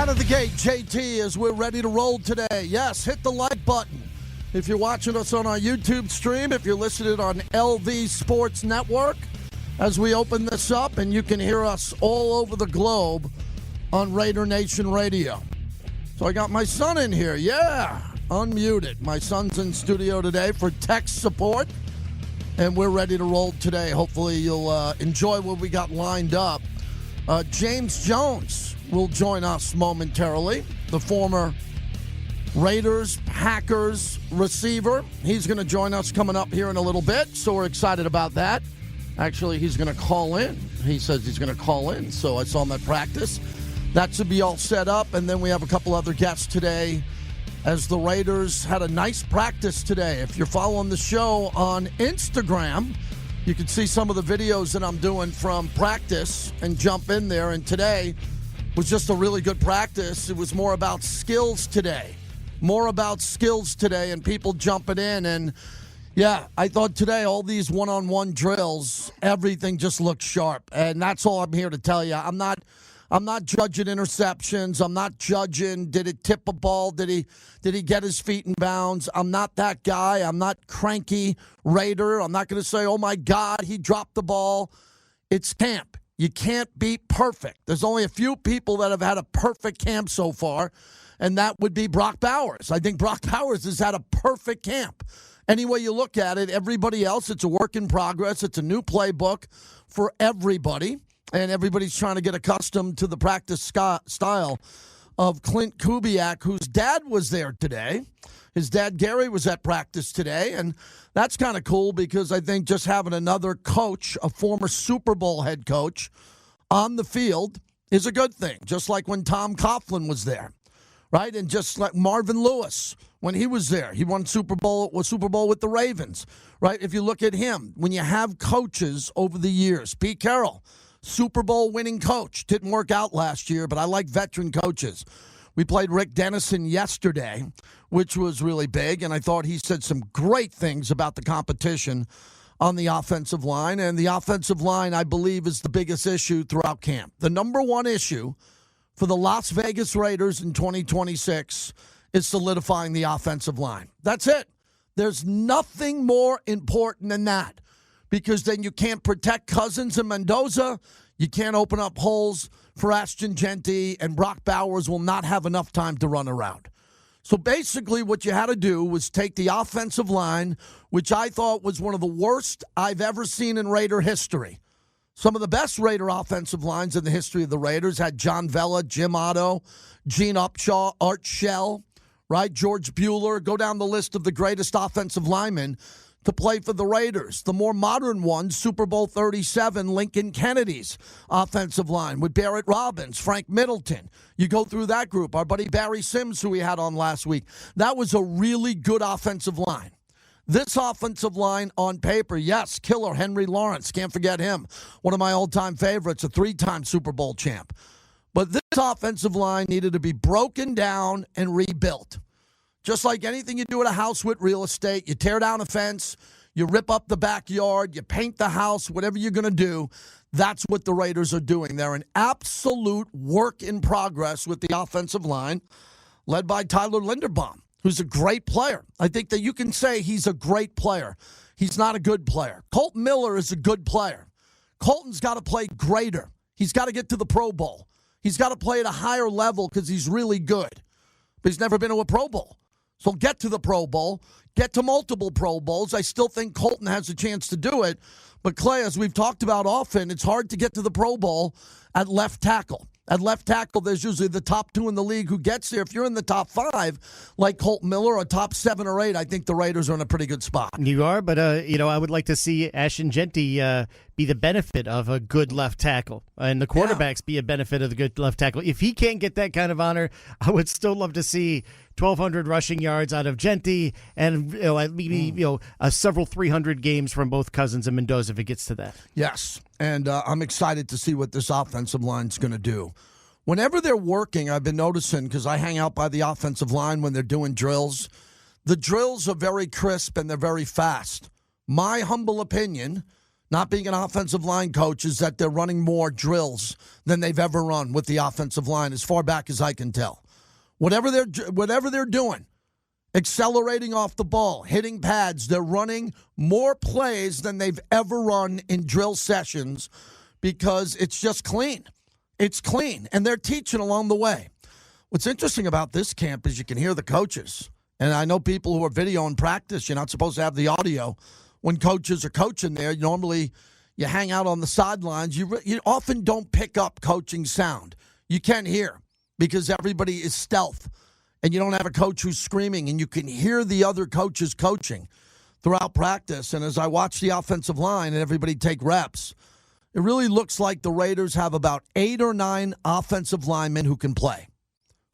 Out of the gate, JT, as we're ready to roll today. Yes, hit the like button. If you're watching us on our YouTube stream, if you're listening on LV Sports Network, as we open this up, and you can hear us all over the globe on Raider Nation Radio. So I got my son in here. Yeah, unmuted. My son's in studio today for tech support, and we're ready to roll today. Hopefully you'll enjoy what we got lined up. James Jones will join us momentarily, the former Raiders, Packers receiver. He's going to join us coming up here in a little bit, so we're excited about that. Actually, he's going to call in. He says he's going to call in, so I saw him at practice. That should be all set up, and then we have a couple other guests today as the Raiders had a nice practice today. If you're following the show on Instagram, you can see some of the videos that I'm doing from practice and jump in there, and today was just a really good practice. It was more about skills today. And people jumping in. And, yeah, I thought today all these one-on-one drills, everything just looked sharp. And that's all I'm here to tell you. I'm not judging interceptions. I'm not judging, did it tip a ball? Did he get his feet in bounds? I'm not that guy. I'm not cranky Raider. I'm not going to say, oh, my God, he dropped the ball. It's camp. You can't be perfect. There's only a few people that have had a perfect camp so far, and that would be Brock Bowers. I think Brock Bowers has had a perfect camp. Any way you look at it, everybody else, it's a work in progress. It's a new playbook for everybody, and everybody's trying to get accustomed to the practice style of Clint Kubiak, whose dad was there today. His dad, Gary, was at practice today, and that's kind of cool because I think just having another coach, a former Super Bowl head coach, on the field is a good thing, just like when Tom Coughlin was there, right? And just like Marvin Lewis, when he was there, he won Super Bowl with the Ravens, right? If you look at him, when you have coaches over the years, Pete Carroll, Super Bowl winning coach, didn't work out last year, but I like veteran coaches. We played Rick Dennison yesterday, which was really big, and I thought he said some great things about the competition on the offensive line. And the offensive line, I believe, is the biggest issue throughout camp. The number one issue for the Las Vegas Raiders in 2026 is solidifying the offensive line. That's it. There's nothing more important than that, because then you can't protect Cousins and Mendoza. You can't open up holes for Ashton Genty, and Brock Bowers will not have enough time to run around. So basically what you had to do was take the offensive line, which I thought was one of the worst I've ever seen in Raider history. Some of the best Raider offensive lines in the history of the Raiders had John Vella, Jim Otto, Gene Upshaw, Art Shell, right? George Bueller. Go down the list of the greatest offensive linemen to play for the Raiders. The more modern ones, Super Bowl 37, Lincoln Kennedy's offensive line with Barrett Robbins, Frank Middleton. You go through that group. Our buddy Barry Sims, who we had on last week. That was a really good offensive line. This offensive line on paper, yes, killer Henry Lawrence. Can't forget him. One of my all-time favorites, a 3-time Super Bowl champ. But this offensive line needed to be broken down and rebuilt. Just like anything you do at a house with real estate, you tear down a fence, you rip up the backyard, you paint the house, whatever you're going to do, that's what the Raiders are doing. They're an absolute work in progress with the offensive line, led by Tyler Linderbaum, who's a great player. I think that you can say he's a great player. He's not a good player. Colton Miller is a good player. Colton's got to play greater. He's got to get to the Pro Bowl. He's got to play at a higher level because he's really good. But he's never been to a Pro Bowl. So get to the Pro Bowl, get to multiple Pro Bowls. I still think Colton has a chance to do it. But, Clay, as we've talked about often, it's hard to get to the Pro Bowl at left tackle. At left tackle, there's usually the top 2 in the league who gets there. If you're in the top 5, like Colton Miller, or top 7 or 8, I think the Raiders are in a pretty good spot. You are, but, I would like to see Ashton Genty be the benefit of a good left tackle, and the quarterbacks be a benefit of the good left tackle. If he can't get that kind of honor, I would still love to see 1,200 rushing yards out of Genty, and maybe several 300 games from both Cousins and Mendoza if it gets to that. Yes, and I'm excited to see what this offensive line's going to do. Whenever they're working, I've been noticing, because I hang out by the offensive line when they're doing drills, the drills are very crisp and they're very fast. My humble opinion, not being an offensive line coach, is that they're running more drills than they've ever run with the offensive line, as far back as I can tell. Whatever they're doing, accelerating off the ball, hitting pads, they're running more plays than they've ever run in drill sessions because it's just clean. It's clean, and they're teaching along the way. What's interesting about this camp is you can hear the coaches. And I know people who are video in practice, you're not supposed to have the audio. When coaches are coaching there, normally you hang out on the sidelines. You often don't pick up coaching sound. You can hear because everybody is stealth. And you don't have a coach who's screaming, and you can hear the other coaches coaching throughout practice. And as I watch the offensive line and everybody take reps, it really looks like the Raiders have about 8 or 9 offensive linemen who can play.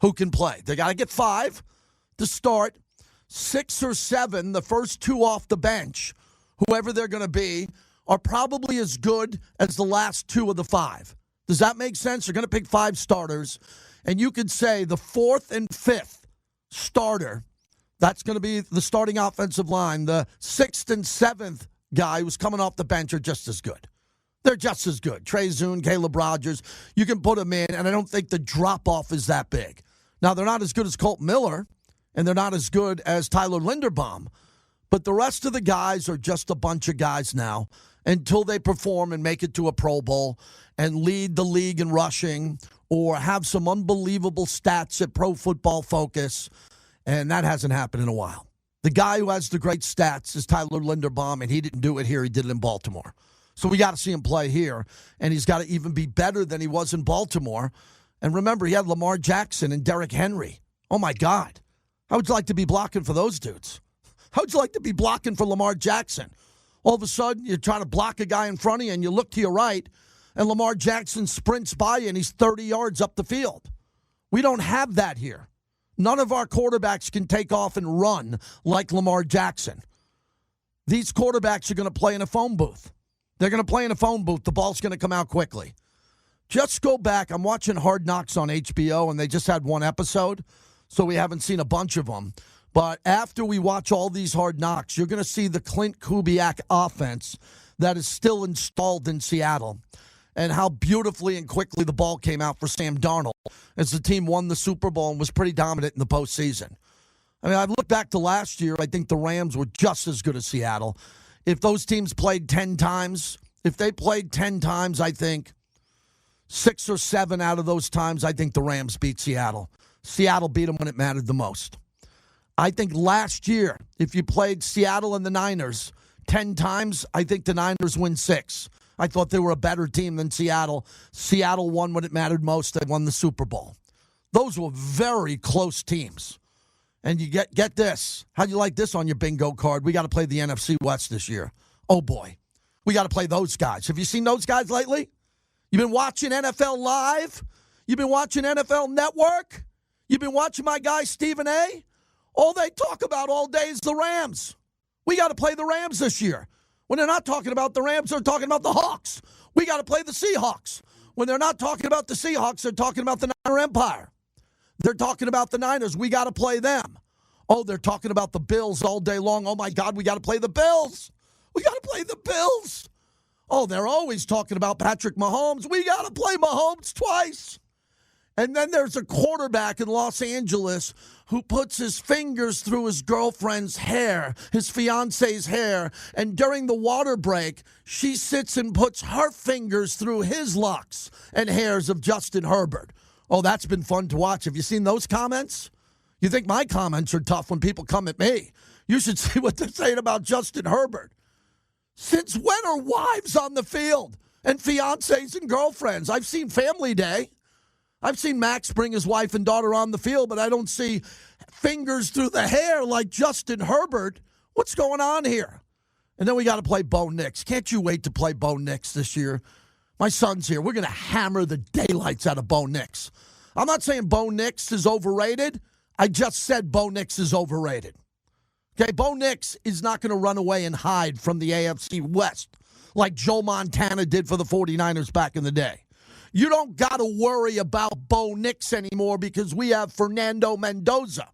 They got to get 5 to start, 6 or 7, the first 2 off the bench, whoever they're going to be, are probably as good as the last 2 of the 5. Does that make sense? They're going to pick 5 starters, and you could say the 4th and 5th starter, that's going to be the starting offensive line. The 6th and 7th guy who's coming off the bench are just as good. They're just as good. Trey Zune, Caleb Rogers, you can put them in, and I don't think the drop-off is that big. Now, they're not as good as Colt Miller, and they're not as good as Tyler Linderbaum, but the rest of the guys are just a bunch of guys now until they perform and make it to a Pro Bowl and lead the league in rushing or have some unbelievable stats at Pro Football Focus, and that hasn't happened in a while. The guy who has the great stats is Tyler Linderbaum, and he didn't do it here. He did it in Baltimore. So we got to see him play here, and he's got to even be better than he was in Baltimore. And remember, he had Lamar Jackson and Derrick Henry. Oh, my God. How would you like to be blocking for those dudes? How would you like to be blocking for Lamar Jackson? All of a sudden, you're trying to block a guy in front of you, and you look to your right, and Lamar Jackson sprints by you, and he's 30 yards up the field. We don't have that here. None of our quarterbacks can take off and run like Lamar Jackson. These quarterbacks are going to play in a phone booth. They're going to play in a phone booth. The ball's going to come out quickly. Just go back. I'm watching Hard Knocks on HBO, and they just had 1 episode, so we haven't seen a bunch of them. But after we watch all these Hard Knocks, you're going to see the Clint Kubiak offense that is still installed in Seattle and how beautifully and quickly the ball came out for Sam Darnold as the team won the Super Bowl and was pretty dominant in the postseason. I mean, I've looked back to last year. I think the Rams were just as good as Seattle. If those teams played 10 times, I think 6 or 7 out of those times, I think the Rams beat Seattle. Seattle beat them when it mattered the most. I think last year, if you played Seattle and the Niners 10 times, I think the Niners win 6. I thought they were a better team than Seattle. Seattle won when it mattered most. They won the Super Bowl. Those were very close teams. And you get this. How do you like this on your bingo card? We got to play the NFC West this year. Oh, boy. We got to play those guys. Have you seen those guys lately? You've been watching NFL Live? You've been watching NFL Network? You've been watching my guy Stephen A? All they talk about all day is the Rams. We got to play the Rams this year. When they're not talking about the Rams, they're talking about the Hawks. We got to play the Seahawks. When they're not talking about the Seahawks, they're talking about the Niner Empire. They're talking about the Niners. We got to play them. Oh, they're talking about the Bills all day long. Oh, my God, we got to play the Bills. We got to play the Bills. Oh, they're always talking about Patrick Mahomes. We got to play Mahomes twice. And then there's a quarterback in Los Angeles who puts his fingers through his girlfriend's hair, his fiance's hair, and during the water break, she sits and puts her fingers through his locks and hairs of Justin Herbert. Oh, that's been fun to watch. Have you seen those comments? You think my comments are tough when people come at me. You should see what they're saying about Justin Herbert. Since when are wives on the field and fiancés and girlfriends? I've seen Family Day. I've seen Max bring his wife and daughter on the field, but I don't see fingers through the hair like Justin Herbert. What's going on here? And then we got to play Bo Nix. Can't you wait to play Bo Nix this year? My son's here. We're going to hammer the daylights out of Bo Nix. I'm not saying Bo Nix is overrated. I just said Bo Nix is overrated. Okay, Bo Nix is not going to run away and hide from the AFC West like Joe Montana did for the 49ers back in the day. You don't got to worry about Bo Nix anymore because we have Fernando Mendoza.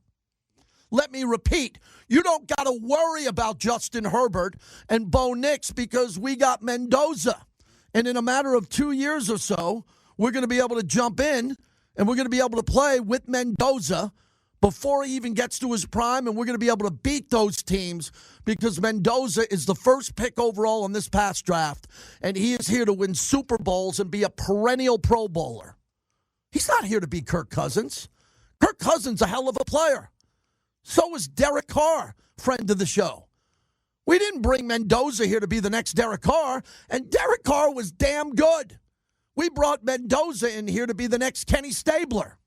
Let me repeat, you don't got to worry about Justin Herbert and Bo Nix because we got Mendoza. And in a matter of 2 years or so, we're going to be able to jump in and we're going to be able to play with Mendoza before he even gets to his prime, and we're going to be able to beat those teams because Mendoza is the first pick overall in this past draft, and he is here to win Super Bowls and be a perennial Pro Bowler. He's not here to be Kirk Cousins. Kirk Cousins a hell of a player. So is Derek Carr, friend of the show. We didn't bring Mendoza here to be the next Derek Carr, and Derek Carr was damn good. We brought Mendoza in here to be the next Kenny Stabler.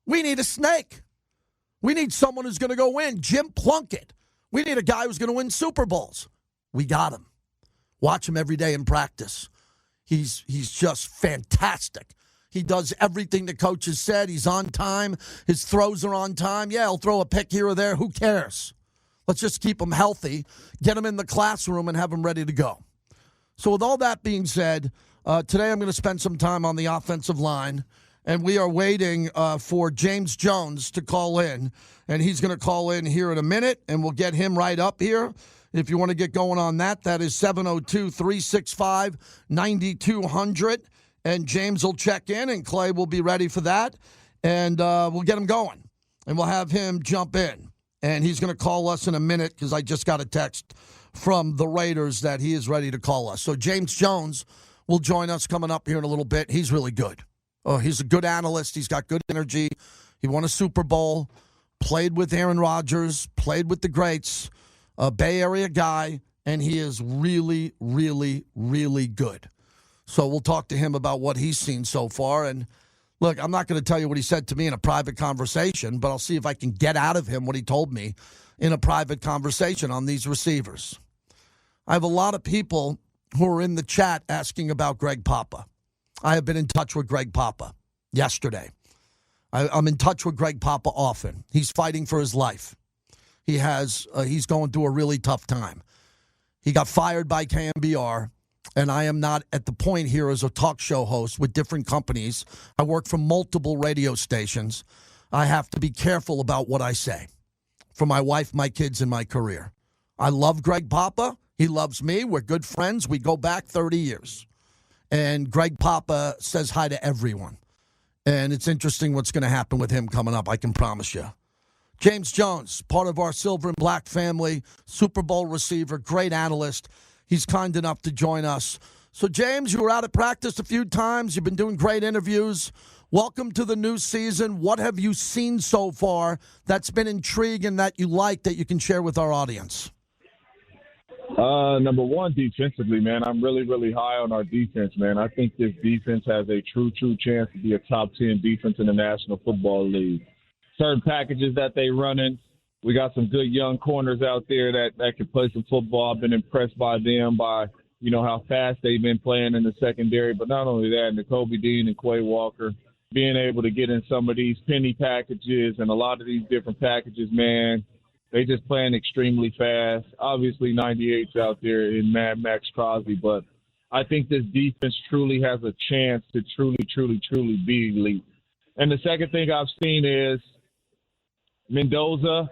We need a snake. We need someone who's going to go win. Jim Plunkett. We need a guy who's going to win Super Bowls. We got him. Watch him every day in practice. He's just fantastic. He does everything the coach has said. He's on time. His throws are on time. Yeah, he'll throw a pick here or there. Who cares? Let's just keep him healthy, get him in the classroom, and have him ready to go. So with all that being said, today I'm going to spend some time on the offensive line. And we are waiting for James Jones to call in. And he's going to call in here in a minute, and we'll get him right up here. If you want to get going on that, that is 702-365-9200. And James will check in, and Clay will be ready for that. And we'll get him going. And we'll have him jump in. And he's going to call us in a minute because I just got a text from the Raiders that he is ready to call us. So James Jones will join us coming up here in a little bit. He's really good. Oh, he's a good analyst. He's got good energy. He won a Super Bowl, played with Aaron Rodgers, played with the greats, a Bay Area guy, and he is really, really, really good. So we'll talk to him about what he's seen so far. And look, I'm not going to tell you what he said to me in a private conversation, but I'll see if I can get out of him what he told me in a private conversation on these receivers. I have a lot of people who are in the chat asking about Greg Papa. I have been in touch with Greg Papa yesterday. I'm in touch with Greg Papa often. He's fighting for his life. He's going through a really tough time. He got fired by KMBR, and I am not at the point here as a talk show host with different companies. I work for multiple radio stations. I have to be careful about what I say for my wife, my kids, and my career. I love Greg Papa. He loves me. We're good friends. We go back 30 years. And Greg Papa says hi to everyone. And it's interesting what's going to happen with him coming up, I can promise you. James Jones, part of our Silver and Black family, Super Bowl receiver, great analyst. He's kind enough to join us. So, James, you were out at practice a few times. You've been doing great interviews. Welcome to the new season. What have you seen so far that's been intriguing that you like that you can share with our audience? Number one, defensively, man, I'm really, really high on our defense, man. I think this defense has a true chance to be a top 10 defense in the National Football League. Certain packages that they running, we got some good young corners out there that can play some football. I've been impressed by them, by, how fast they've been playing in the secondary. But not only that, N'Kobe Dean and Quay Walker, being able to get in some of these penny packages and a lot of these different packages, man. They just playing extremely fast. Obviously, 98's out there in Mad Max Crosby, but I think this defense truly has a chance to truly be elite. And the second thing I've seen is Mendoza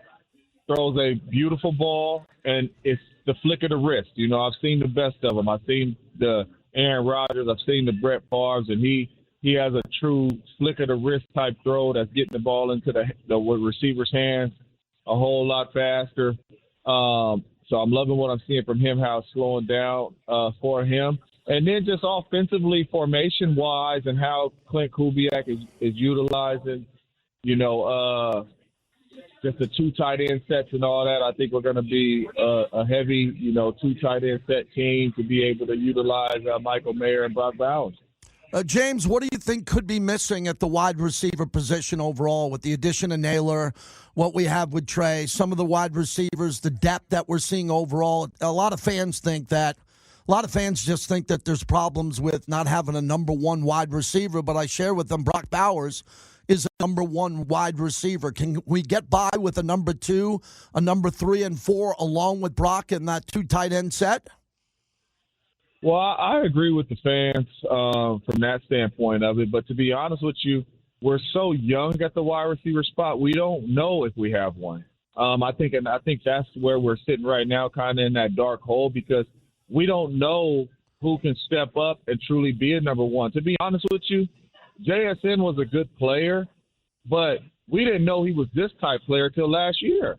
throws a beautiful ball, and it's the flick of the wrist. I've seen the best of them. I've seen the Aaron Rodgers. I've seen the Brett Favre's, and he has a true flick of the wrist type throw that's getting the ball into the receiver's hands a whole lot faster. So I'm loving what I'm seeing from him, how it's slowing down for him. And then just offensively, formation-wise, and how Clint Kubiak is utilizing, just the two tight end sets and all that. I think we're going to be a heavy, two tight end set team to be able to utilize Michael Mayer and Brock Bowers. James, what do you think could be missing at the wide receiver position overall with the addition of Naylor, what we have with Trey, some of the wide receivers, the depth that we're seeing overall? A lot of fans just think that there's problems with not having a number one wide receiver, but I share with them Brock Bowers is a number one wide receiver. Can we get by with a number two, a number 3 and 4 along with Brock in that two tight end set? Well, I agree with the fans from that standpoint of it. But to be honest with you, we're so young at the wide receiver spot, we don't know if we have one. I think that's where we're sitting right now, kind of in that dark hole, because we don't know who can step up and truly be a number one. To be honest with you, JSN was a good player, but we didn't know he was this type player till last year,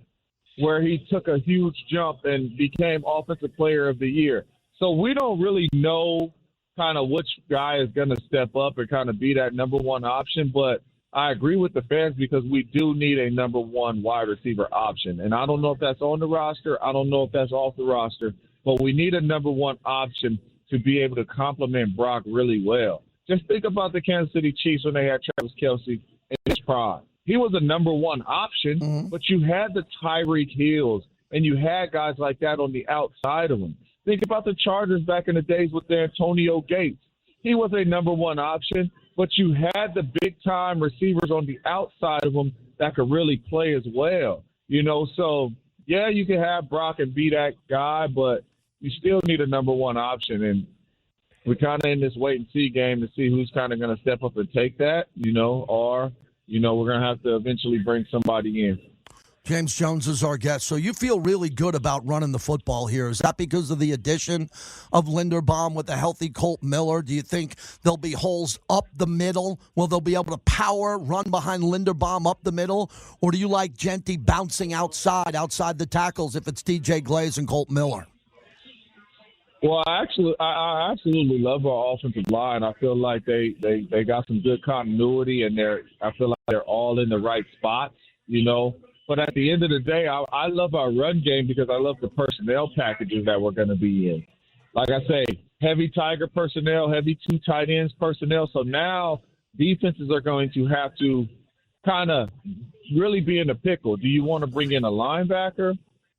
where he took a huge jump and became Offensive Player of the Year. So we don't really know kind of which guy is going to step up and kind of be that number one option. But I agree with the fans, because we do need a number one wide receiver option. And I don't know if that's on the roster. I don't know if that's off the roster. But we need a number one option to be able to complement Brock really well. Just think about the Kansas City Chiefs when they had Travis Kelce in his prime. He was a number one option, but you had the Tyreek Hills, and you had guys like that on the outside of him. Think about the Chargers back in the days with their Antonio Gates. He was a number one option, but you had the big-time receivers on the outside of him that could really play as well. So, yeah, you can have Brock and be that guy, but you still need a number one option. And we're kind of in this wait-and-see game to see who's kind of going to step up and take that, or we're going to have to eventually bring somebody in. James Jones is our guest. So you feel really good about running the football here. Is that because of the addition of Linderbaum with a healthy Colt Miller? Do you think there'll be holes up the middle? Will they be able to run behind Linderbaum up the middle? Or do you like Genty bouncing outside the tackles if it's DJ Glaze and Colt Miller? Well, I absolutely love our offensive line. I feel like they got some good continuity, and I feel like they're all in the right spots, But at the end of the day, I love our run game because I love the personnel packages that we're going to be in. Like I say, heavy Tiger personnel, heavy two tight ends personnel. So now defenses are going to have to kind of really be in a pickle. Do you want to bring in a linebacker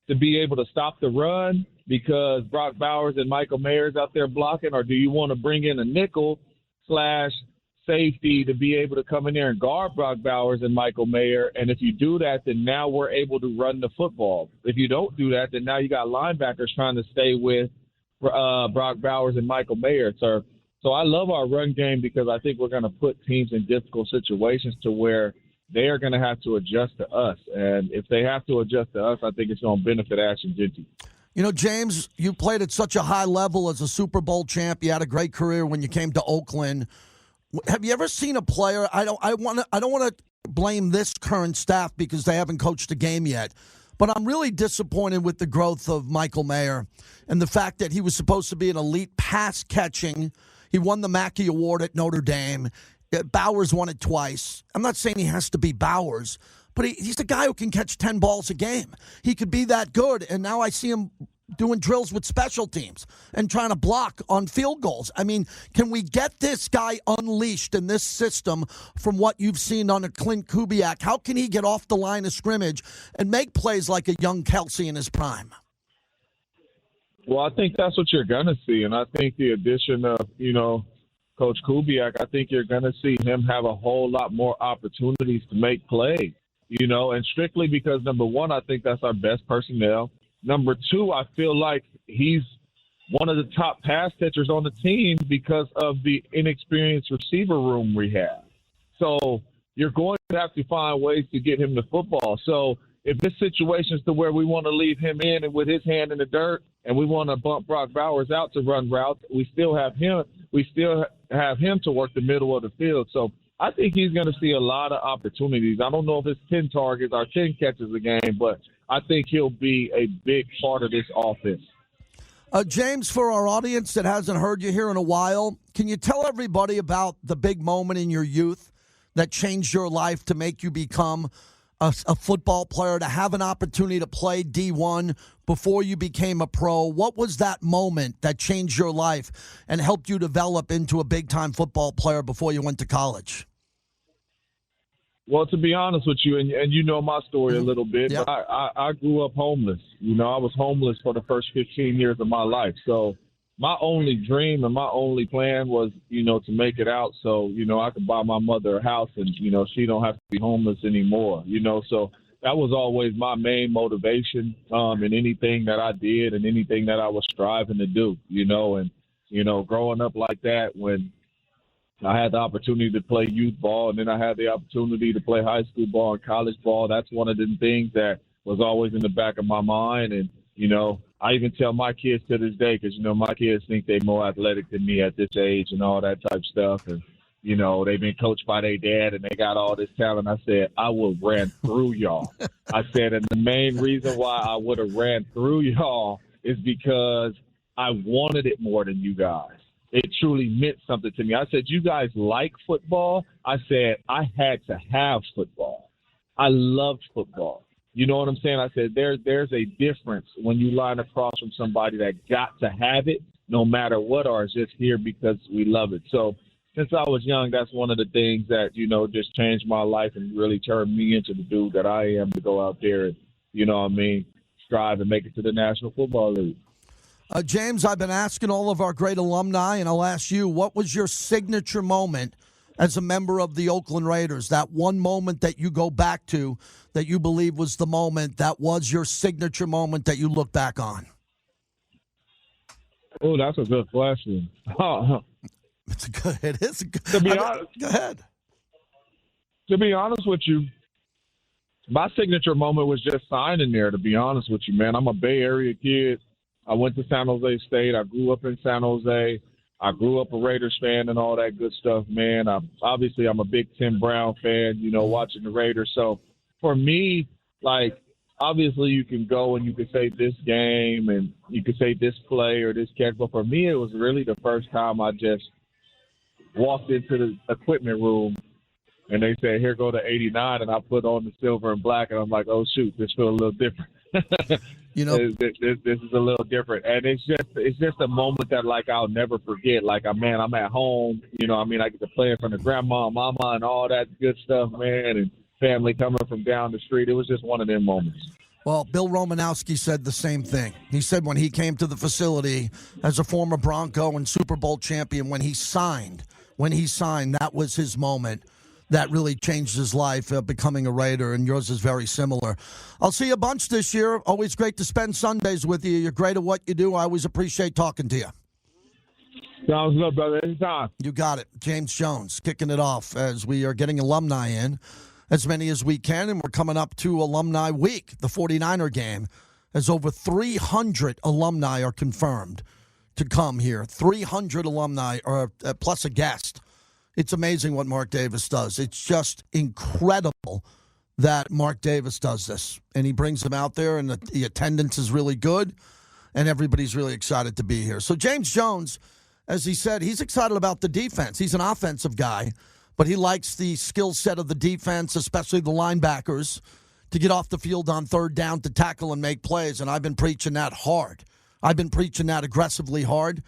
to be able to stop the run because Brock Bowers and Michael Mayer's out there blocking, or do you want to bring in a nickel / safety to be able to come in there and guard Brock Bowers and Michael Mayer? And if you do that, then now we're able to run the football. If you don't do that, then now you got linebackers trying to stay with Brock Bowers and Michael Mayer. So I love our run game because I think we're going to put teams in difficult situations to where they are going to have to adjust to us. And if they have to adjust to us, I think it's going to benefit Ashton Genty. James, you played at such a high level as a Super Bowl champ. You had a great career when you came to Oakland. Have you ever seen a player? I don't want to blame this current staff because they haven't coached a game yet, but I'm really disappointed with the growth of Michael Mayer and the fact that he was supposed to be an elite pass catching. He won the Mackey Award at Notre Dame. Bowers won it twice. I'm not saying he has to be Bowers, but he's the guy who can catch 10 balls a game. He could be that good, and now I see him doing drills with special teams and trying to block on field goals. I mean, can we get this guy unleashed in this system from what you've seen on a Clint Kubiak? How can he get off the line of scrimmage and make plays like a young Kelsey in his prime? Well, I think that's what you're going to see, and I think the addition of, Coach Kubiak, I think you're going to see him have a whole lot more opportunities to make plays, and strictly because, number one, I think that's our best personnel. Number two, I feel like he's one of the top pass catchers on the team because of the inexperienced receiver room we have. So you're going to have to find ways to get him the football. So if this situation is to where we want to leave him in and with his hand in the dirt and we want to bump Brock Bowers out to run routes, we still have him. We still have him to work the middle of the field. So I think he's going to see a lot of opportunities. I don't know if it's 10 targets or 10 catches a game, but I think he'll be a big part of this offense. James, for our audience that hasn't heard you here in a while, can you tell everybody about the big moment in your youth that changed your life to make you become a football player, to have an opportunity to play D1 before you became a pro? What was that moment that changed your life and helped you develop into a big-time football player before you went to college? Well, to be honest with you, and you know my story a little bit, Yep. but I grew up homeless. I was homeless for the first 15 years of my life. So my only dream and my only plan was, to make it out so, I could buy my mother a house and, she don't have to be homeless anymore, So that was always my main motivation in anything that I did and anything that I was striving to do, and, growing up like that when I had the opportunity to play youth ball and then I had the opportunity to play high school ball and college ball. That's one of the things that was always in the back of my mind. And, I even tell my kids to this day, because, my kids think they're more athletic than me at this age and all that type of stuff. And, they've been coached by their dad and they got all this talent. I said, I would have ran through y'all. I said, and the main reason why I would have ran through y'all is because I wanted it more than you guys. It truly meant something to me. I said, you guys like football? I said, I had to have football. I loved football. You know what I'm saying? I said, there's a difference when you line across from somebody that got to have it, no matter what, or is just here because we love it. So since I was young, that's one of the things that, just changed my life and really turned me into the dude that I am to go out there and, strive and make it to the National Football League. James, I've been asking all of our great alumni, and I'll ask you, what was your signature moment as a member of the Oakland Raiders? That one moment that you go back to that you believe was the moment that was your signature moment that you look back on? Oh, that's a good question. It is a good. To be honest, go ahead. To be honest with you, my signature moment was just signing there, to be honest with you, man. I'm a Bay Area kid. I went to San Jose State. I grew up in San Jose. I grew up a Raiders fan and all that good stuff, man. I'm a big Tim Brown fan, watching the Raiders. So for me, obviously you can go and you can say this game and you can say this play or this catch. But for me, it was really the first time I just walked into the equipment room and they said, here go the 89, and I put on the silver and black, and I'm like, oh, shoot, this feels a little different. This is a little different. And it's just a moment that, I'll never forget. I'm at home, I get to play in front of grandma, mama, and all that good stuff, man, and family coming from down the street. It was just one of them moments. Well, Bill Romanowski said the same thing. He said when he came to the facility as a former Bronco and Super Bowl champion, when he signed, that was his moment. That really changed his life, becoming a Raider, and yours is very similar. I'll see you a bunch this year. Always great to spend Sundays with you. You're great at what you do. I always appreciate talking to you. Sounds good, brother. Anytime. You got it. James Jones kicking it off as we are getting alumni in, as many as we can, and we're coming up to Alumni Week, the 49er game, as over 300 alumni are confirmed to come here. 300 alumni, or plus a guest. It's amazing what Mark Davis does. It's just incredible that Mark Davis does this. And he brings them out there, and the attendance is really good, and everybody's really excited to be here. So James Jones, as he said, he's excited about the defense. He's an offensive guy, but he likes the skill set of the defense, especially the linebackers, to get off the field on third down to tackle and make plays. And I've been preaching that hard. I've been preaching that aggressively hard.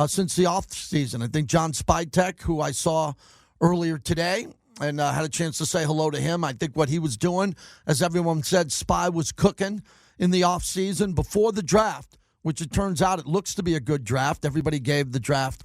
Since the offseason. I think John Spytek, who I saw earlier today and had a chance to say hello to him, I think what he was doing, as everyone said, Spy was cooking in the offseason before the draft, which it turns out it looks to be a good draft. Everybody gave the draft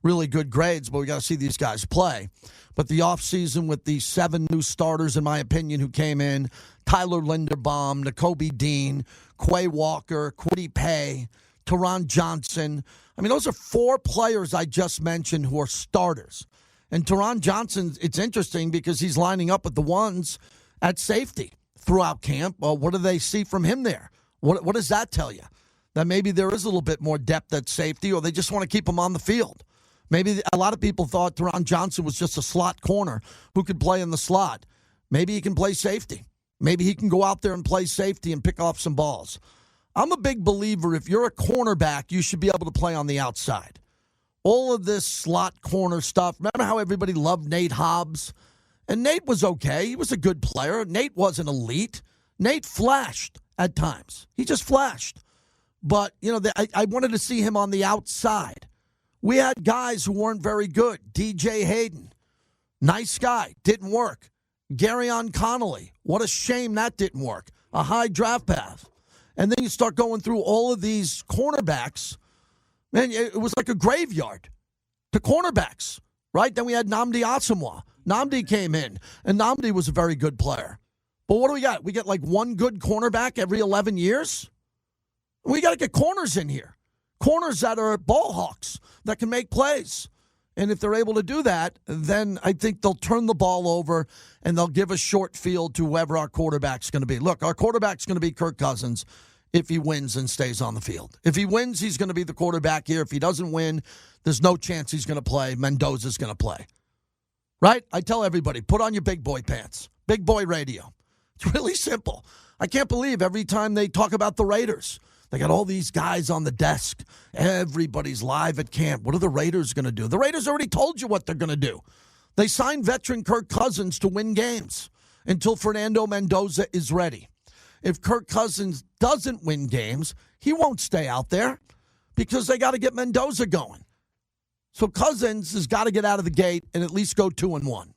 really good grades, but we got to see these guys play. But the offseason with the 7 new starters, in my opinion, who came in, Tyler Linderbaum, Nakobe Dean, Quay Walker, Kwity Paye, Teron Johnson. I mean, those are 4 players I just mentioned who are starters. And Teron Johnson, it's interesting because he's lining up with the ones at safety throughout camp. Well, what do they see from him there? What does that tell you? That maybe there is a little bit more depth at safety, or they just want to keep him on the field. Maybe a lot of people thought Teron Johnson was just a slot corner who could play in the slot. Maybe he can play safety. Maybe he can go out there and play safety and pick off some balls. I'm a big believer if you're a cornerback, you should be able to play on the outside. All of this slot corner stuff. Remember how everybody loved Nate Hobbs? And Nate was okay. He was a good player. Nate wasn't elite. Nate flashed at times. He just flashed. But, I wanted to see him on the outside. We had guys who weren't very good. DJ Hayden, nice guy, didn't work. Garyon Connolly, what a shame that didn't work. A high draft path. And then you start going through all of these cornerbacks. Man, it was like a graveyard to cornerbacks, right? Then we had Nnamdi Asomugha. Nnamdi came in, and Nnamdi was a very good player. But what do we got? We get like one good cornerback every 11 years? We got to get corners in here. Corners that are ball hawks, that can make plays. And if they're able to do that, then I think they'll turn the ball over and they'll give a short field to whoever our quarterback's going to be. Look, our quarterback's going to be Kirk Cousins if he wins and stays on the field. If he wins, he's going to be the quarterback here. If he doesn't win, there's no chance he's going to play. Mendoza's going to play. Right? I tell everybody, put on your big boy pants. Big boy radio. It's really simple. I can't believe every time they talk about the Raiders, they got all these guys on the desk. Everybody's live at camp. What are the Raiders going to do? The Raiders already told you what they're going to do. They signed veteran Kirk Cousins to win games until Fernando Mendoza is ready. If Kirk Cousins doesn't win games, he won't stay out there because they got to get Mendoza going. So Cousins has got to get out of the gate and at least go 2-1.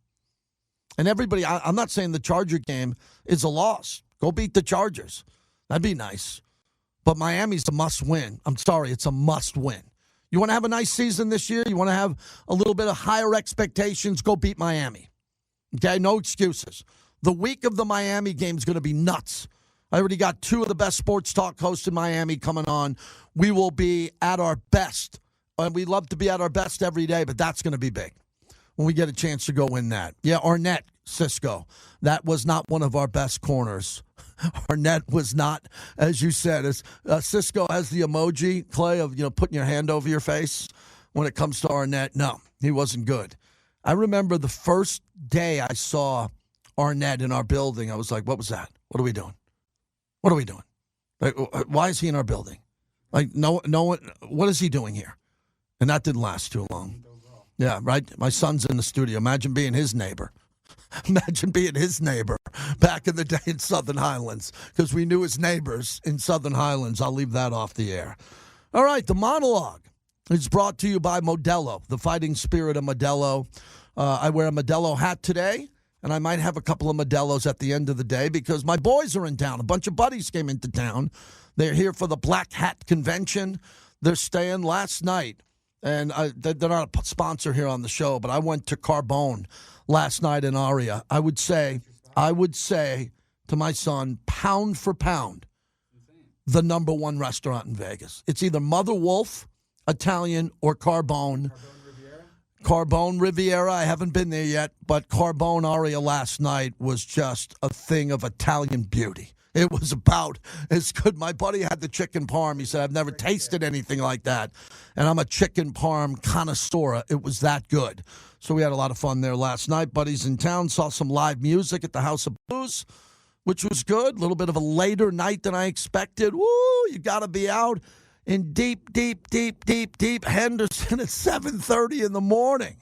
And everybody, I'm not saying the Charger game is a loss. Go beat the Chargers. That'd be nice. But Miami's a must-win. I'm sorry, it's a must-win. You want to have a nice season this year? You want to have a little bit of higher expectations? Go beat Miami. Okay, no excuses. The week of the Miami game is going to be nuts. I already got 2 of the best sports talk hosts in Miami coming on. We will be at our best. And we love to be at our best every day, but that's going to be big when we get a chance to go win that. Yeah, Arnett, Cisco, that was not one of our best corners. Arnett was not, as you said, as Cisco has the emoji, Clay, of putting your hand over your face when it comes to Arnett. No, he wasn't good. I remember the first day I saw Arnett in our building, I was like, what was that? What are we doing? What are we doing? Like, why is he in our building? Like, no one, what is he doing here? And that didn't last too long. Yeah, right? My son's in the studio. Imagine being his neighbor. Imagine being his neighbor back in the day in Southern Highlands, because we knew his neighbors in Southern Highlands. I'll leave that off the air. All right, the monologue is brought to you by Modelo, the fighting spirit of Modelo. I wear a Modelo hat today, and I might have a couple of Modelos at the end of the day because my boys are in town. A bunch of buddies came into town. They're here for the Black Hat Convention. They're staying last night. And they're not a sponsor here on the show, but I went to Carbone last night in Aria. I would say to my son, pound for pound, the number one restaurant in Vegas. It's either Mother Wolf, Italian, or Carbone. Carbone Riviera. I haven't been there yet, but Carbone Aria last night was just a thing of Italian beauty. It was about as good. My buddy had the chicken parm. He said, I've never tasted anything like that. And I'm a chicken parm connoisseur. It was that good. So we had a lot of fun there last night. Buddies in town, saw some live music at the House of Blues, which was good. A little bit of a later night than I expected. Woo, you got to be out in deep Henderson at 7:30 in the morning.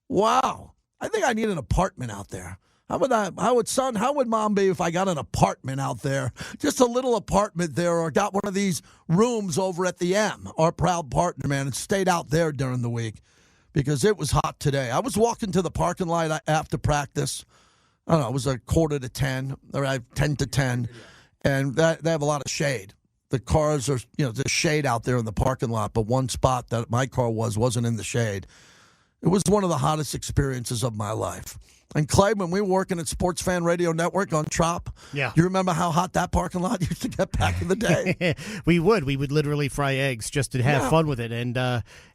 Wow. I think I need an apartment out there. How would mom be if I got an apartment out there? Just a little apartment there, or got one of these rooms over at the M, our proud partner, man, and stayed out there during the week because it was hot today. I was walking to the parking lot after practice. I don't know, it was 9:45 or 10 to 10, and they have a lot of shade. The cars are, there's shade out there in the parking lot, but one spot that my car wasn't in the shade. It was one of the hottest experiences of my life. And Clay, when we were working at Sports Fan Radio Network on Trop, yeah, you remember how hot that parking lot used to get back in the day? We would literally fry eggs just to have fun with it. And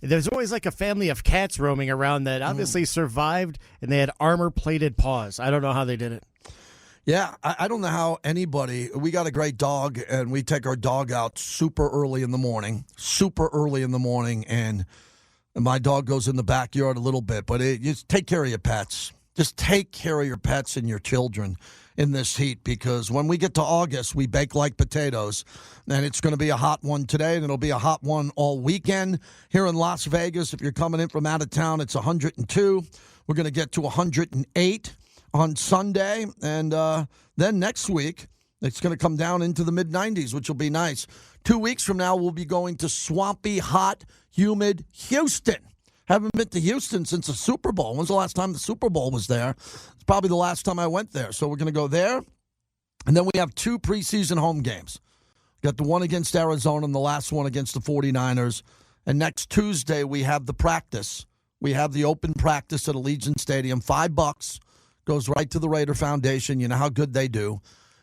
there's always like a family of cats roaming around that obviously survived, and they had armor-plated paws. I don't know how they did it. Yeah, I don't know how anybody – we got a great dog, and we take our dog out super early in the morning, and my dog goes in the backyard a little bit. But just take care of your pets. Just take care of your pets and your children in this heat, because when we get to August, we bake like potatoes, and it's going to be a hot one today, and it'll be a hot one all weekend. Here in Las Vegas, if you're coming in from out of town, it's 102. We're going to get to 108 on Sunday, and then next week, it's going to come down into the mid-90s, which will be nice. 2 weeks from now, we'll be going to swampy, hot, humid Houston. Haven't been to Houston since the Super Bowl. When's the last time the Super Bowl was there? It's probably the last time I went there. So we're going to go there. And then we have 2 preseason home games. We got the one against Arizona and the last one against the 49ers. And next Tuesday, we have the practice. We have the open practice at Allegiant Stadium. $5 goes right to the Raider Foundation. You know how good they do.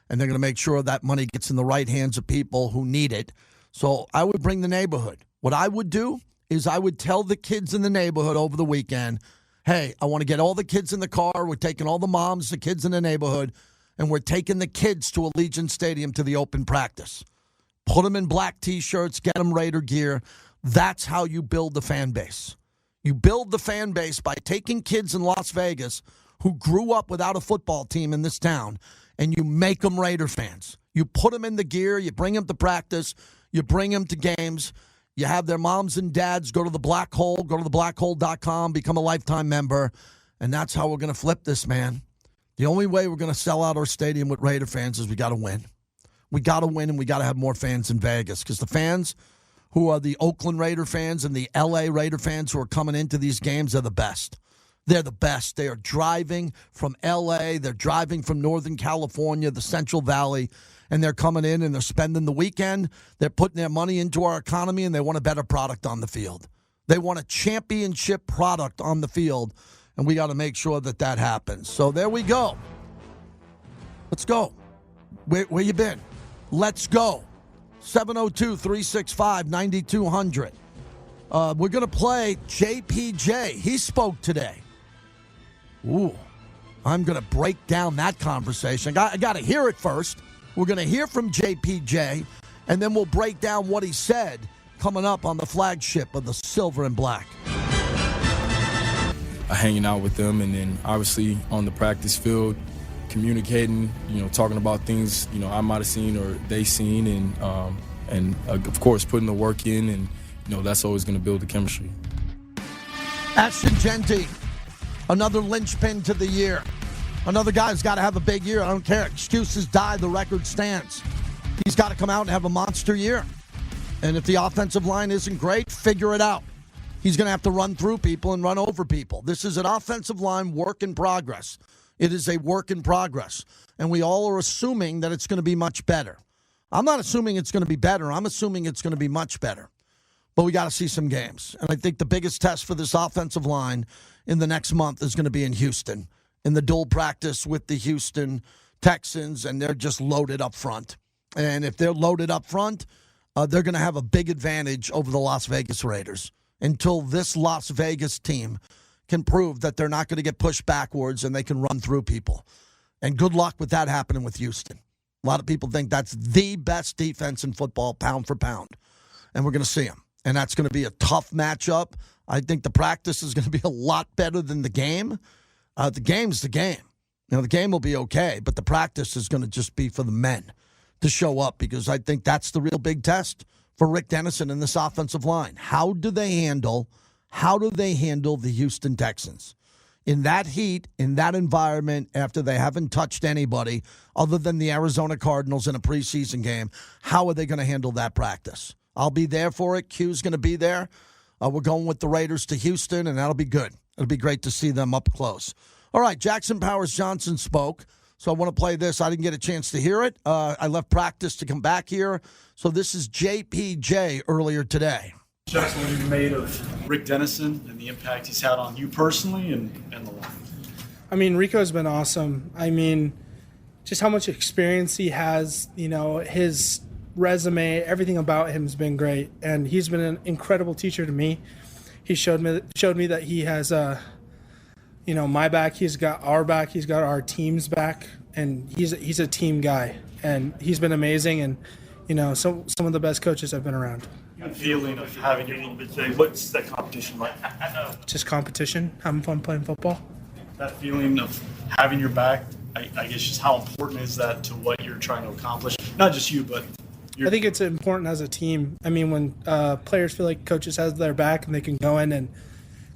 And they're going to make sure that money gets in the right hands of people who need it. So I would bring the neighborhood. What I would do is I would tell the kids in the neighborhood over the weekend, hey, I want to get all the kids in the car. We're taking all the moms, the kids in the neighborhood, and we're taking the kids to Allegiant Stadium to the open practice. Put them in black T-shirts, get them Raider gear. That's how you build the fan base. You build the fan base by taking kids in Las Vegas who grew up without a football team in this town, and you make them Raider fans. You put them in the gear, you bring them to practice, you bring them to games, you have their moms and dads go to the Black Hole, go to theblackhole.com, become a lifetime member, and that's how we're going to flip this, man. The only way we're going to sell out our stadium with Raider fans is we got to win. We got to win, and we got to have more fans in Vegas, because the fans who are the Oakland Raider fans and the L.A. Raider fans who are coming into these games are the best. They're the best. They are driving from L.A., they're driving from Northern California, the Central Valley, and they're coming in and they're spending the weekend. They're putting their money into our economy, and they want a better product on the field. They want a championship product on the field, and we got to make sure that that happens. So there we go. Let's go. Where you been? Let's go. 702-365-9200. We're going to play JPJ. He spoke today. Ooh, I'm going to break down that conversation. I got to hear it first. We're going to hear from JPJ, and then we'll break down what he said coming up on the flagship of the Silver and Black. Hanging out with them, and then obviously on the practice field, communicating, talking about things, I might have seen or they seen, and of course putting the work in, and that's always going to build the chemistry. Ashton Genty, another linchpin to the year. Another guy who's got to have a big year. I don't care. Excuses die. The record stands. He's got to come out and have a monster year. And if the offensive line isn't great, figure it out. He's going to have to run through people and run over people. This is an offensive line work in progress. It is a work in progress. And we all are assuming that it's going to be much better. I'm not assuming it's going to be better. I'm assuming it's going to be much better. But we got to see some games. And I think the biggest test for this offensive line in the next month is going to be in Houston, in the dual practice with the Houston Texans, and they're just loaded up front. And if they're loaded up front, they're going to have a big advantage over the Las Vegas Raiders until this Las Vegas team can prove that they're not going to get pushed backwards and they can run through people. And good luck with that happening with Houston. A lot of people think that's the best defense in football, pound for pound. And we're going to see them. And that's going to be a tough matchup. I think the practice is going to be a lot better than the game. The game's the game. The game will be okay, but the practice is going to just be for the men to show up, because I think that's the real big test for Rick Dennison and this offensive line. How do they handle the Houston Texans? In that heat, in that environment, after they haven't touched anybody other than the Arizona Cardinals in a preseason game, how are they going to handle that practice? I'll be there for it. Q's going to be there. We're going with the Raiders to Houston, and that'll be good. It'll be great to see them up close. All right, Jackson Powers Johnson spoke, so I want to play this. I didn't get a chance to hear it. I left practice to come back here. So this is JPJ earlier today. Jackson, what have you made of Rick Dennison and the impact he's had on you personally and the line? I mean, Rico's been awesome. I mean, just how much experience he has, his resume, everything about him has been great. And he's been an incredible teacher to me. He showed me that he has, my back. He's got our back. He's got our team's back. And he's a team guy. And he's been amazing. And, some of the best coaches I've been around. The feeling of having your what's that competition like? Just competition, having fun playing football. That feeling of having your back, I guess, just how important is that to what you're trying to accomplish? Not just you, but I think it's important as a team. I mean, when players feel like coaches has their back and they can go in and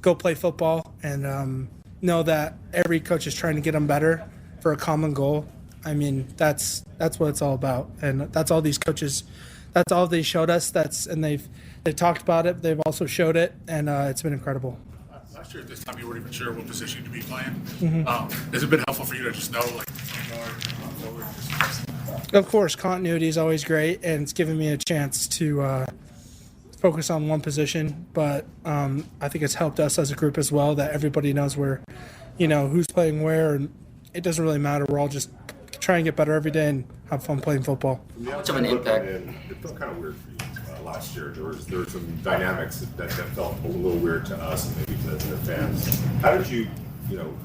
go play football and know that every coach is trying to get them better for a common goal. I mean, that's what it's all about, and that's all these coaches. That's all they showed us. They've talked about it. They've also showed it, and it's been incredible. Last year at this time, you weren't even sure what position to be playing. Mm-hmm. Has it been helpful for you to just know, forward? Of course, continuity is always great, and it's given me a chance to focus on one position. But I think it's helped us as a group as well, that everybody knows where, who's playing where, and it doesn't really matter. We're all just trying to get better every day and have fun playing football. How much of an impact? It felt kind of weird for you. A last year. There were some dynamics that felt a little weird to us and maybe to the fans. How did you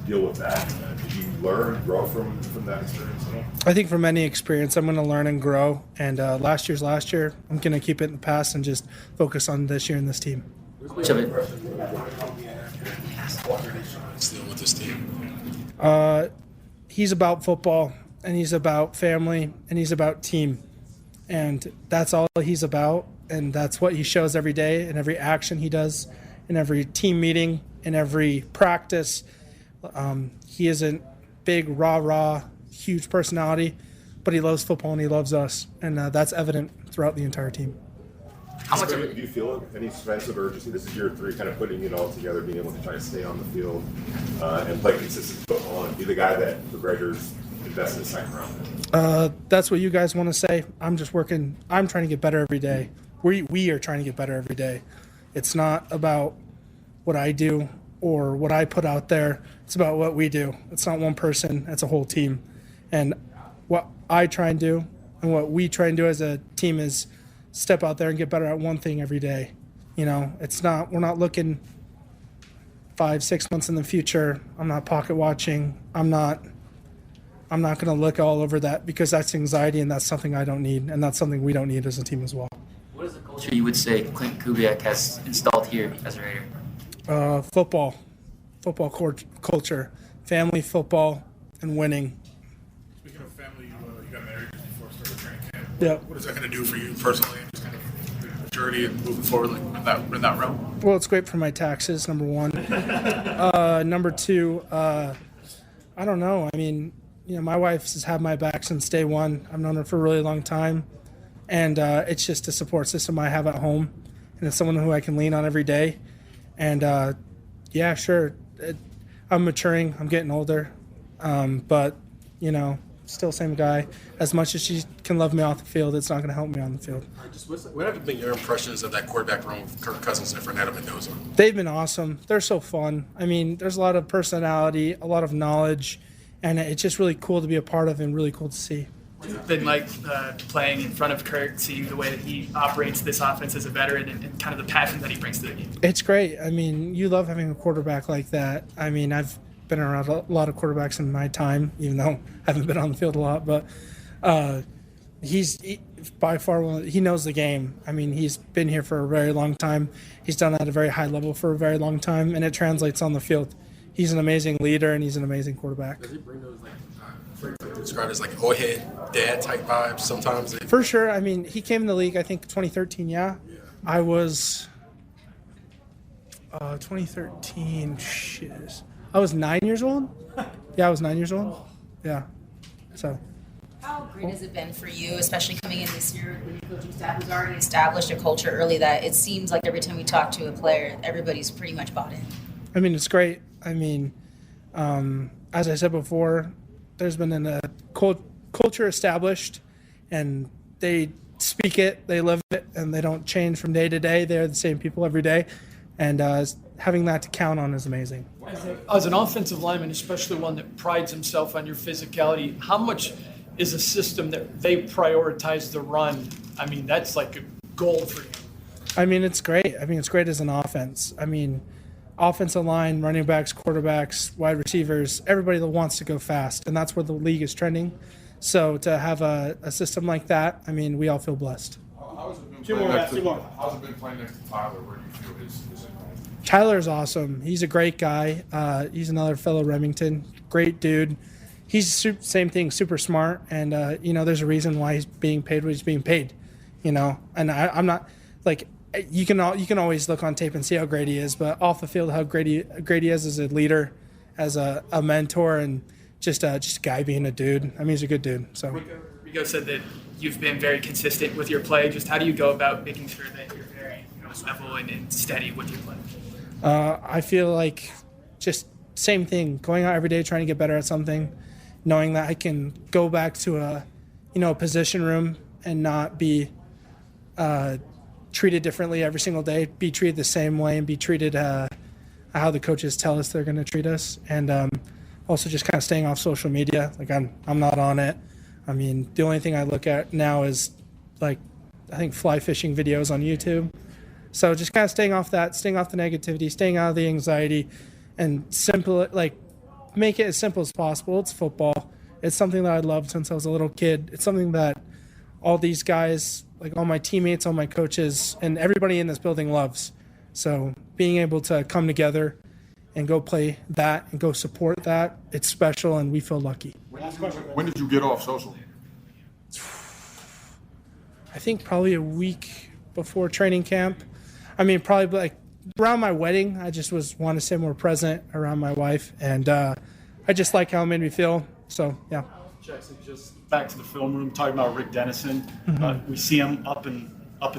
deal with that? Did you learn, grow from that experience at all? I think from any experience, I'm going to learn and grow. And last year. I'm going to keep it in the past and just focus on this year and this team. Which of it? Still with this team. He's about football, and he's about family, and he's about team. And that's all he's about, and that's what he shows every day in every action he does, in every team meeting, in every practice. He isn't big, rah-rah, huge personality, but he loves football and he loves us, and that's evident throughout the entire team. How much do you feel any sense of urgency? This is year 3, kind of putting it all together, being able to try to stay on the field and play consistent football and be the guy that the Raiders invest in the second round. That's what you guys want to say. I'm just working. I'm trying to get better every day. We are trying to get better every day. It's not about what I do or what I put out there. It's about what we do. It's not one person. It's a whole team. And what I try and do and what we try and do as a team is step out there and get better at one thing every day. We're not looking 5-6 months in the future. I'm not pocket watching. I'm not going to look all over that because that's anxiety and that's something I don't need, and that's something we don't need as a team as well. What is the culture you would say Clint Kubiak has installed here as a Raider? Football culture, family football, and winning. Speaking of family, you got married before starting training camp. Yeah. What is that going to do for you personally, and just kind of the journey and moving forward in that realm? Well, it's great for my taxes, number one. Number two, I don't know. I mean, my wife has had my back since day one. I've known her for a really long time. And it's just a support system I have at home. And it's someone who I can lean on every day. And, yeah, sure, I'm maturing. I'm getting older. But, still same guy. As much as she can love me off the field, it's not going to help me on the field. What have been your impressions of that quarterback room with Kirk Cousins and Fernando Mendoza? They've been awesome. They're so fun. I mean, there's a lot of personality, a lot of knowledge, and it's just really cool to be a part of and really cool to see. What's it been like playing in front of Kirk, seeing the way that he operates this offense as a veteran and kind of the passion that he brings to the game? It's great. I mean, you love having a quarterback like that. I mean, I've been around a lot of quarterbacks in my time, even though I haven't been on the field a lot. But he's by far he knows the game. I mean, he's been here for a very long time. He's done that at a very high level for a very long time, and it translates on the field. He's an amazing leader, and he's an amazing quarterback. Does he bring those described as old head dad type vibes sometimes? For sure. I mean, he came in the league, I think 2013. Yeah. I was 2013. Shit. I was 9 years old. Yeah, I was 9 years old. Yeah. So. How great has it been for you, especially coming in this year with your coaching staff who's already established a culture early that it seems like every time we talk to a player, everybody's pretty much bought in? I mean, it's great. I mean, as I said before, there's been a culture established, and they speak it, they live it, and they don't change from day to day. They're the same people every day, and having that to count on is amazing. As an offensive lineman, especially one that prides himself on your physicality, how much is a system that they prioritize the run? I mean, that's like a gold for you. I mean, it's great. I mean, it's great as an offense. I mean, offensive line, running backs, quarterbacks, wide receivers, everybody that wants to go fast, and that's where the league is trending. So to have a system like that, I mean, we all feel blessed. How's it been playing next to Tyler? Where do you feel his impact? Tyler's awesome. He's a great guy. He's another fellow Remington. Great dude. He's same thing, super smart, and there's a reason why he's being paid what he's being paid. And I'm not like. You can always look on tape and see how great he is, but off the field, how great he is as a leader, as a mentor, and just a guy being a dude. I mean, he's a good dude. So Rico said that you've been very consistent with your play. Just how do you go about making sure that you're very level and steady with your play? I feel like just same thing, going out every day trying to get better at something, knowing that I can go back to a position room and not be treated differently every single day, be treated the same way, and be treated how the coaches tell us they're going to treat us. And also just kind of staying off social media. Like I'm not on it. I mean, the only thing I look at now is like I think, fly fishing videos on YouTube. So just kind of staying off that, staying off the negativity, staying out of the anxiety, and make it as simple as possible. It's football. It's something that I loved since I was a little kid. It's something that all these guys, like all my teammates, all my coaches, and everybody in this building loves. So being able to come together and go play that and go support that, it's special, and we feel lucky. When did you get off social? I think probably a week before training camp. I mean, probably like around my wedding. I just want to stay more present around my wife, and I just like how it made me feel. So, yeah. Jackson, just back to the film room, talking about Rick Dennison. We see him up in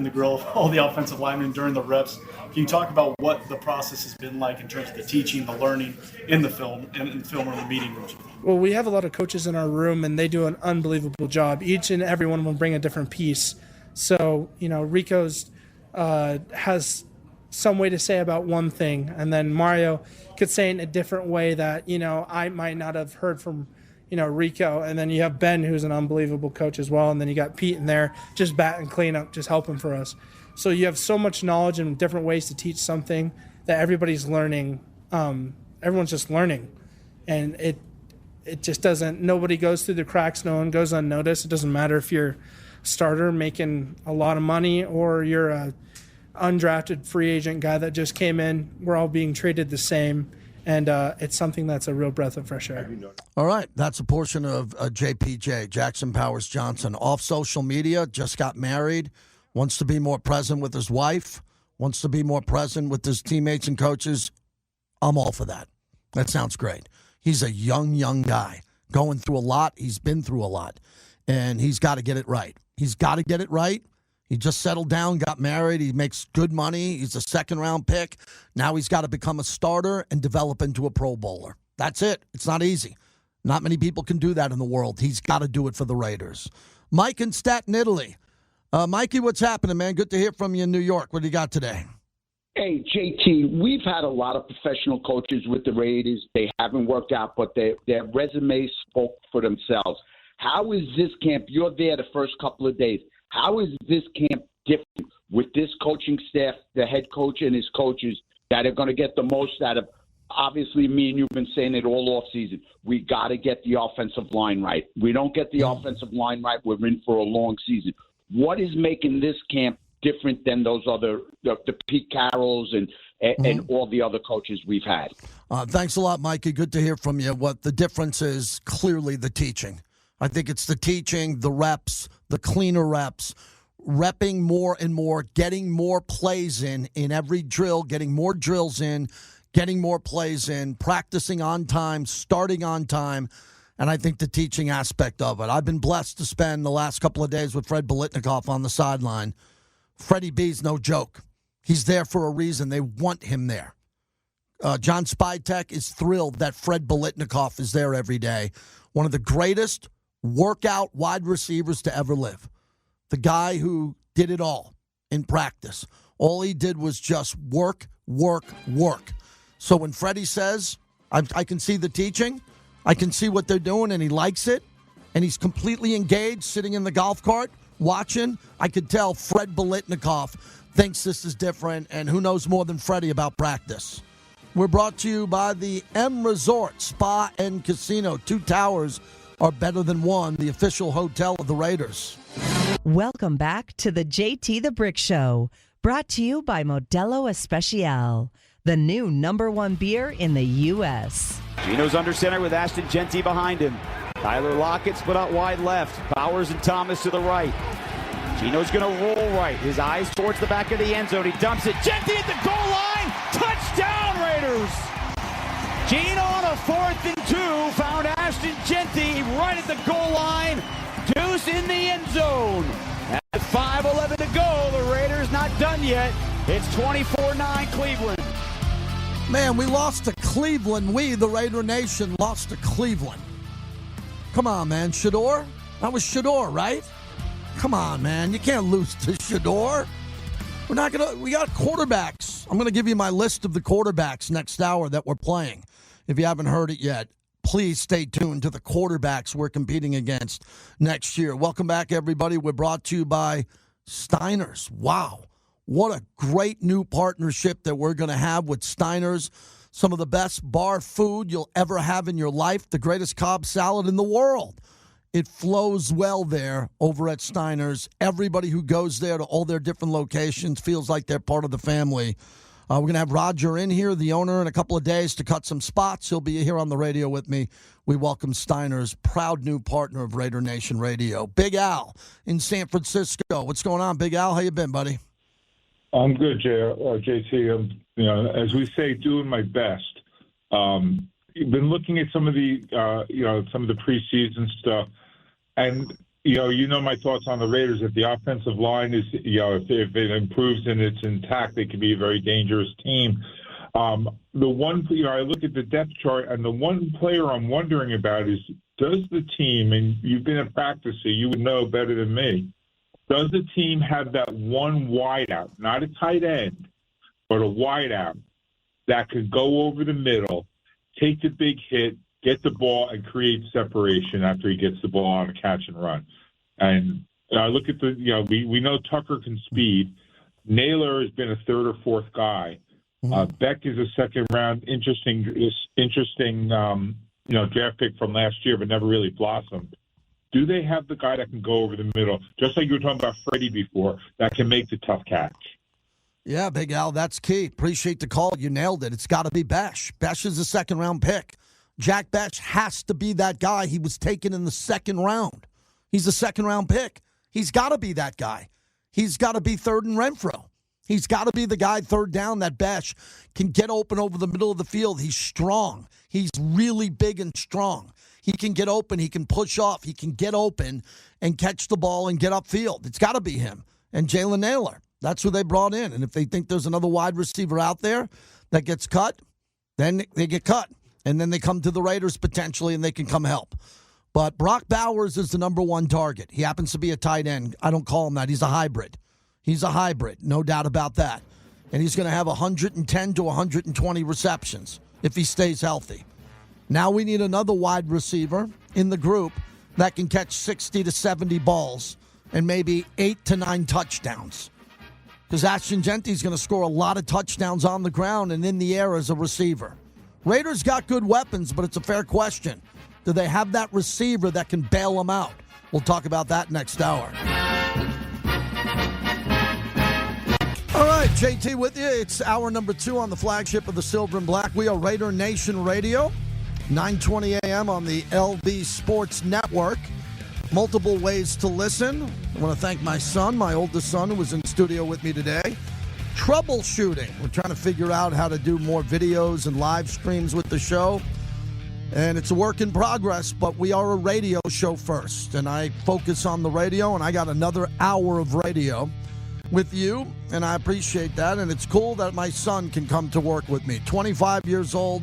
the grill of all the offensive linemen during the reps. Can you talk about what the process has been like in terms of the teaching, the learning in the film room, the meeting rooms? Well, we have a lot of coaches in our room, and they do an unbelievable job. Each and every one of them bring a different piece. So, Rico's has some way to say about one thing, and then Mario could say it in a different way that, I might not have heard from, Rico. And then you have Ben, who's an unbelievable coach as well. And then you got Pete in there, just bat and clean up, just helping for us. So you have so much knowledge and different ways to teach something that everybody's learning. Everyone's just learning. And it just doesn't, nobody goes through the cracks. No one goes unnoticed. It doesn't matter if you're a starter making a lot of money or you're a undrafted free agent guy that just came in. We're all being treated the same. And it's something that's a real breath of fresh air. All right. That's a portion of JPJ, Jackson Powers Johnson. Off social media, just got married, wants to be more present with his wife, wants to be more present with his teammates and coaches. I'm all for that. That sounds great. He's a young guy going through a lot. He's been through a lot. And he's got to get it right. He's got to get it right. He just settled down, got married. He makes good money. He's a second-round pick. Now he's got to become a starter and develop into a Pro Bowler. That's it. It's not easy. Not many people can do that in the world. He's got to do it for the Raiders. Mike in Staten, Italy. Mikey, what's happening, man? Good to hear from you in New York. What do you got today? Hey, JT, we've had a lot of professional coaches with the Raiders. They haven't worked out, but their resumes spoke for themselves. How is this camp? You're there the first couple of days. How is this camp different with this coaching staff, the head coach and his coaches that are going to get the most out of? Obviously, me and you've been saying it all off season. We got to get the offensive line right. We don't get the offensive line right, we're in for a long season. What is making this camp different than those other, the Pete Carrolls and all the other coaches we've had? Thanks a lot, Mikey. Good to hear from you. What the difference is, clearly the teaching. I think it's the teaching, the reps, the cleaner reps, repping more and more, getting more plays in every drill, getting more drills in, getting more plays in, practicing on time, starting on time, and I think the teaching aspect of it. I've been blessed to spend the last couple of days with Fred Biletnikoff on the sideline. Freddie B's no joke. He's there for a reason. They want him there. John Spytek is thrilled that Fred Biletnikoff is there every day. One of the greatest workout wide receivers to ever live. The guy who did it all in practice. All he did was just work. So when Freddie says, I can see the teaching, I can see what they're doing, and he likes it, and he's completely engaged, sitting in the golf cart, watching, I could tell Fred Biletnikoff thinks this is different, and who knows more than Freddie about practice. We're brought to you by the M Resort Spa and Casino. 2 towers are better than one, the official hotel of the Raiders. Welcome back to the JT the Brick Show, brought to you by Modelo Especial, the new #1 beer in the U.S. Gino's under center with Ashton Genty behind him. Tyler Lockett split out wide left. Bowers and Thomas to the right. Gino's going to roll right. His eyes towards the back of the end zone. He dumps it. Genty at the goal line. Touchdown, Raiders. Gino on a 4th and 2 found Ashton Genty right at the goal line. Deuce in the end zone. At 5:11 to go, the Raiders not done yet. It's 24-9 Cleveland. Man, we lost to Cleveland. We, the Raider Nation, lost to Cleveland. Come on, man. Shador? That was Shador, right? Come on, man. You can't lose to Shador. We got quarterbacks. I'm going to give you my list of the quarterbacks next hour that we're playing. If you haven't heard it yet, please stay tuned to the quarterbacks we're competing against next year. Welcome back, everybody. We're brought to you by Steiner's. Wow. What a great new partnership that we're going to have with Steiner's. Some of the best bar food you'll ever have in your life. The greatest Cobb salad in the world. It flows well there over at Steiner's. Everybody who goes there to all their different locations feels like they're part of the family. We're going to have Roger in here, the owner, in a couple of days to cut some spots. He'll be here on the radio with me. We welcome Steiner's, proud new partner of Raider Nation Radio. Big Al in San Francisco. What's going on, Big Al? How you been, buddy? I'm good, JT. I'm, as we say, doing my best. Been looking at some of the, some of the preseason stuff, and my thoughts on the Raiders. If the offensive line is, if it improves and it's intact, they can be a very dangerous team. The one, I look at the depth chart, and the one player I'm wondering about is, does the team, and you've been a practice, so you would know better than me, does the team have that one wideout, not a tight end, but a wideout that could go over the middle, take the big hit, get the ball, and create separation after he gets the ball on a catch and run? And I look at the, we know Tucker can speed. Naylor has been a third or fourth guy. Beck is a second round, interesting, draft pick from last year, but never really blossomed. Do they have the guy that can go over the middle, just like you were talking about Freddie before, that can make the tough catch? Yeah, Big Al, that's key. Appreciate the call. You nailed it. It's got to be Besh. Besh is a second-round pick. Jack Besh has to be that guy. He was taken in the second round. He's a second-round pick. He's got to be that guy. He's got to be third and Renfro. He's got to be the guy third down that Besh can get open over the middle of the field. He's strong. He's really big and strong. He can get open. He can push off. He can get open and catch the ball and get upfield. It's got to be him. And Jalen Naylor. That's who they brought in. And if they think there's another wide receiver out there that gets cut, then they get cut. And then they come to the Raiders potentially, and they can come help. But Brock Bowers is the number one target. He happens to be a tight end. I don't call him that. He's a hybrid. He's a hybrid, no doubt about that. And he's going to have 110 to 120 receptions if he stays healthy. Now we need another wide receiver in the group that can catch 60 to 70 balls and maybe 8 to 9 touchdowns. Because Ashton Genty's going to score a lot of touchdowns on the ground and in the air as a receiver. Raiders got good weapons, but it's a fair question. Do they have that receiver that can bail them out? We'll talk about that next hour. All right, JT with you. It's hour number 2 on the flagship of the Silver and Black. We are Raider Nation Radio, 9:20 a.m. on the LB Sports Network. Multiple ways to listen. I want to thank my son, my oldest son, who was in studio with me today. Troubleshooting. We're trying to figure out how to do more videos and live streams with the show. And it's a work in progress, but we are a radio show first. And I focus on the radio, and I got another hour of radio with you, and I appreciate that. And it's cool that my son can come to work with me. 25 years old,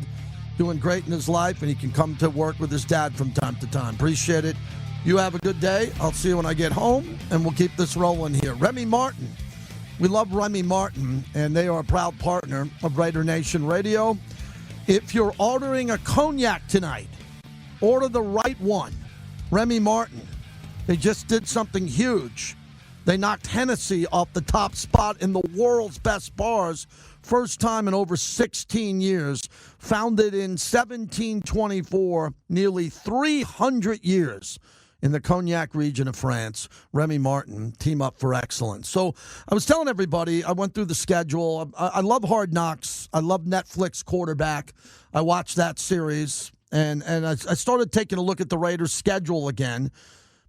doing great in his life, and he can come to work with his dad from time to time. Appreciate it. You have a good day. I'll see you when I get home, and we'll keep this rolling here. Remy Martin. We love Remy Martin, and they are a proud partner of Raider Nation Radio. If you're ordering a cognac tonight, order the right one. Remy Martin. They just did something huge. They knocked Hennessy off the top spot in the world's best bars. First time in over 16 years. Founded in 1724, nearly 300 years in the Cognac region of France. Remy Martin, team up for excellence. So I was telling everybody, I went through the schedule. I love Hard Knocks. I love Netflix Quarterback. I watched that series, and I started taking a look at the Raiders' schedule again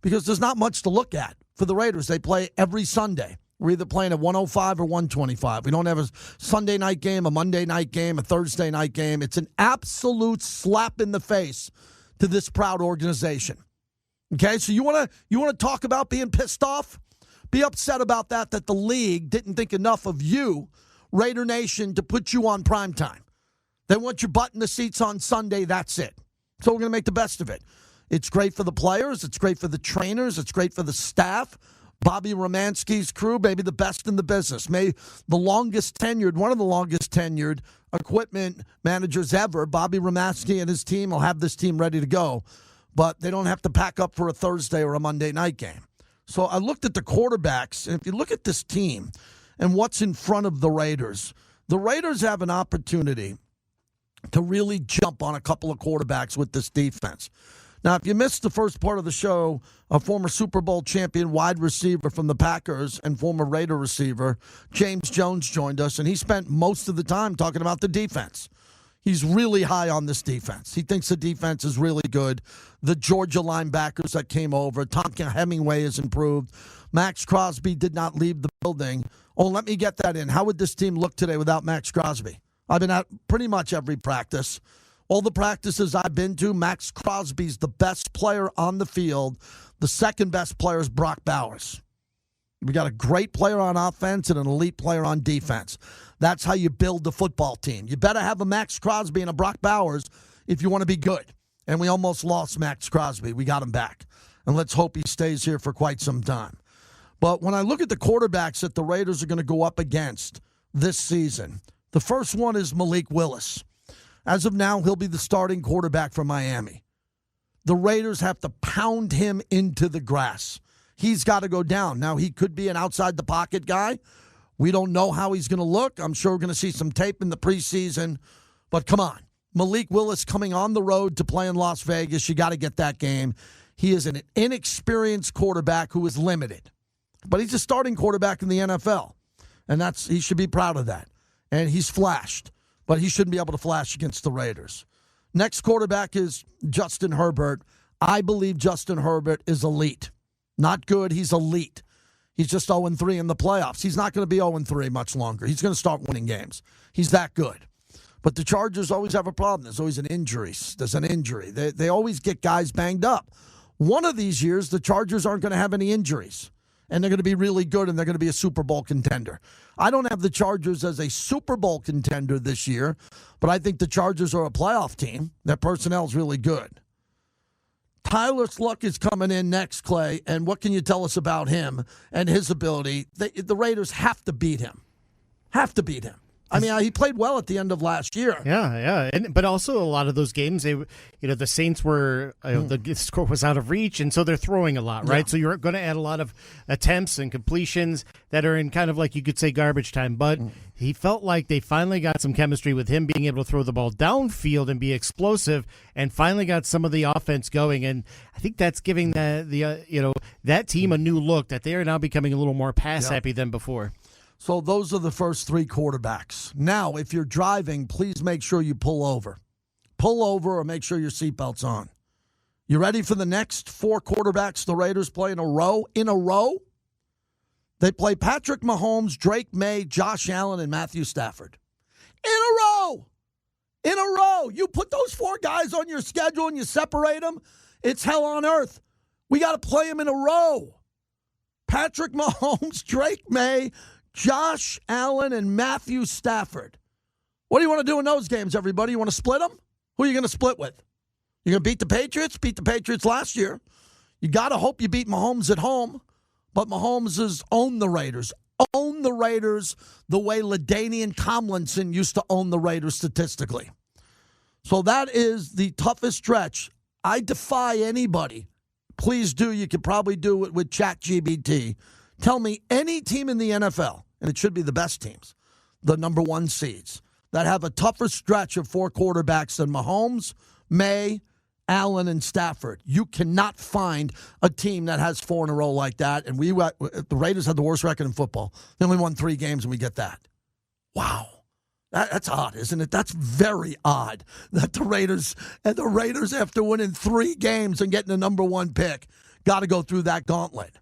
because there's not much to look at for the Raiders. They play every Sunday. We're either playing at 105 or 125. We don't have a Sunday night game, a Monday night game, a Thursday night game. It's an absolute slap in the face to this proud organization. Okay, so you want to talk about being pissed off? Be upset about that the league didn't think enough of you, Raider Nation, to put you on primetime. They want your butt in the seats on Sunday, that's it. So we're going to make the best of it. It's great for the players. It's great for the trainers. It's great for the staff. Bobby Romanski's crew, maybe the best in the business. Maybe the longest tenured, one of the longest tenured equipment managers ever. Bobby Romanski and his team will have this team ready to go. But they don't have to pack up for a Thursday or a Monday night game. So I looked at the quarterbacks, and if you look at this team and what's in front of the Raiders have an opportunity to really jump on a couple of quarterbacks with this defense. Now, if you missed the first part of the show, a former Super Bowl champion wide receiver from the Packers and former Raider receiver, James Jones, joined us, and he spent most of the time talking about the defense. He's really high on this defense. He thinks the defense is really good. The Georgia linebackers that came over, Tonka Hemingway has improved. Max Crosby did not leave the building. Oh, let me get that in. How would this team look today without Max Crosby? I've been at pretty much every practice. All the practices I've been to, Max Crosby's the best player on the field. The second best player is Brock Bowers. We got a great player on offense and an elite player on defense. That's how you build the football team. You better have a Max Crosby and a Brock Bowers if you want to be good. And we almost lost Max Crosby. We got him back. And let's hope he stays here for quite some time. But when I look at the quarterbacks that the Raiders are going to go up against this season, the first one is Malik Willis. As of now, he'll be the starting quarterback for Miami. The Raiders have to pound him into the grass. He's got to go down. Now, he could be an outside-the-pocket guy. We don't know how he's going to look. I'm sure we're going to see some tape in the preseason. But come on. Malik Willis coming on the road to play in Las Vegas. You got to get that game. He is an inexperienced quarterback who is limited. But he's a starting quarterback in the NFL. And he should be proud of that. And he's flashed. But he shouldn't be able to flash against the Raiders. Next quarterback is Justin Herbert. I believe Justin Herbert is elite. Not good, he's elite. He's just 0-3 in the playoffs. He's not going to be 0-3 much longer. He's going to start winning games. He's that good. But the Chargers always have a problem. There's always an injury. There's an injury. They always get guys banged up. One of these years, the Chargers aren't going to have any injuries. And they're going to be really good, and they're going to be a Super Bowl contender. I don't have the Chargers as a Super Bowl contender this year, but I think the Chargers are a playoff team. Their personnel is really good. Tyler Sluck is coming in next, Clay, and what can you tell us about him and his ability? The Raiders have to beat him. Have to beat him. I mean, he played well at the end of last year. Yeah. But also a lot of those games, the Saints were, the score was out of reach, and so they're throwing a lot, right? Yeah. So you're going to add a lot of attempts and completions that are in kind of like you could say garbage time. But he felt like they finally got some chemistry with him being able to throw the ball downfield and be explosive, and finally got some of the offense going. And I think that's giving that team a new look, that they are now becoming a little more pass happy than before. So those are the first three quarterbacks. Now, if you're driving, please make sure you pull over. Pull over or make sure your seatbelt's on. You ready for the next four quarterbacks the Raiders play in a row? In a row? They play Patrick Mahomes, Drake May, Josh Allen, and Matthew Stafford. In a row! In a row! You put those four guys on your schedule and you separate them, it's hell on earth. We got to play them in a row. Patrick Mahomes, Drake May, Josh Allen, and Matthew Stafford. What do you want to do in those games, everybody? You want to split them? Who are you going to split with? You're going to beat the Patriots? Beat the Patriots last year. You got to hope you beat Mahomes at home. But Mahomes has owned the Raiders. Own the Raiders the way LaDainian Tomlinson used to own the Raiders statistically. So that is the toughest stretch. I defy anybody. Please do. You could probably do it with ChatGPT. Tell me any team in the NFL, and it should be the best teams, the number one seeds, that have a tougher stretch of four quarterbacks than Mahomes, May, Allen, and Stafford. You cannot find a team that has four in a row like that. And the Raiders had the worst record in football. They only won 3 games, and we get that. Wow. That's odd, isn't it? That's very odd that the Raiders, after winning 3 games and getting the number one pick, got to go through that gauntlet.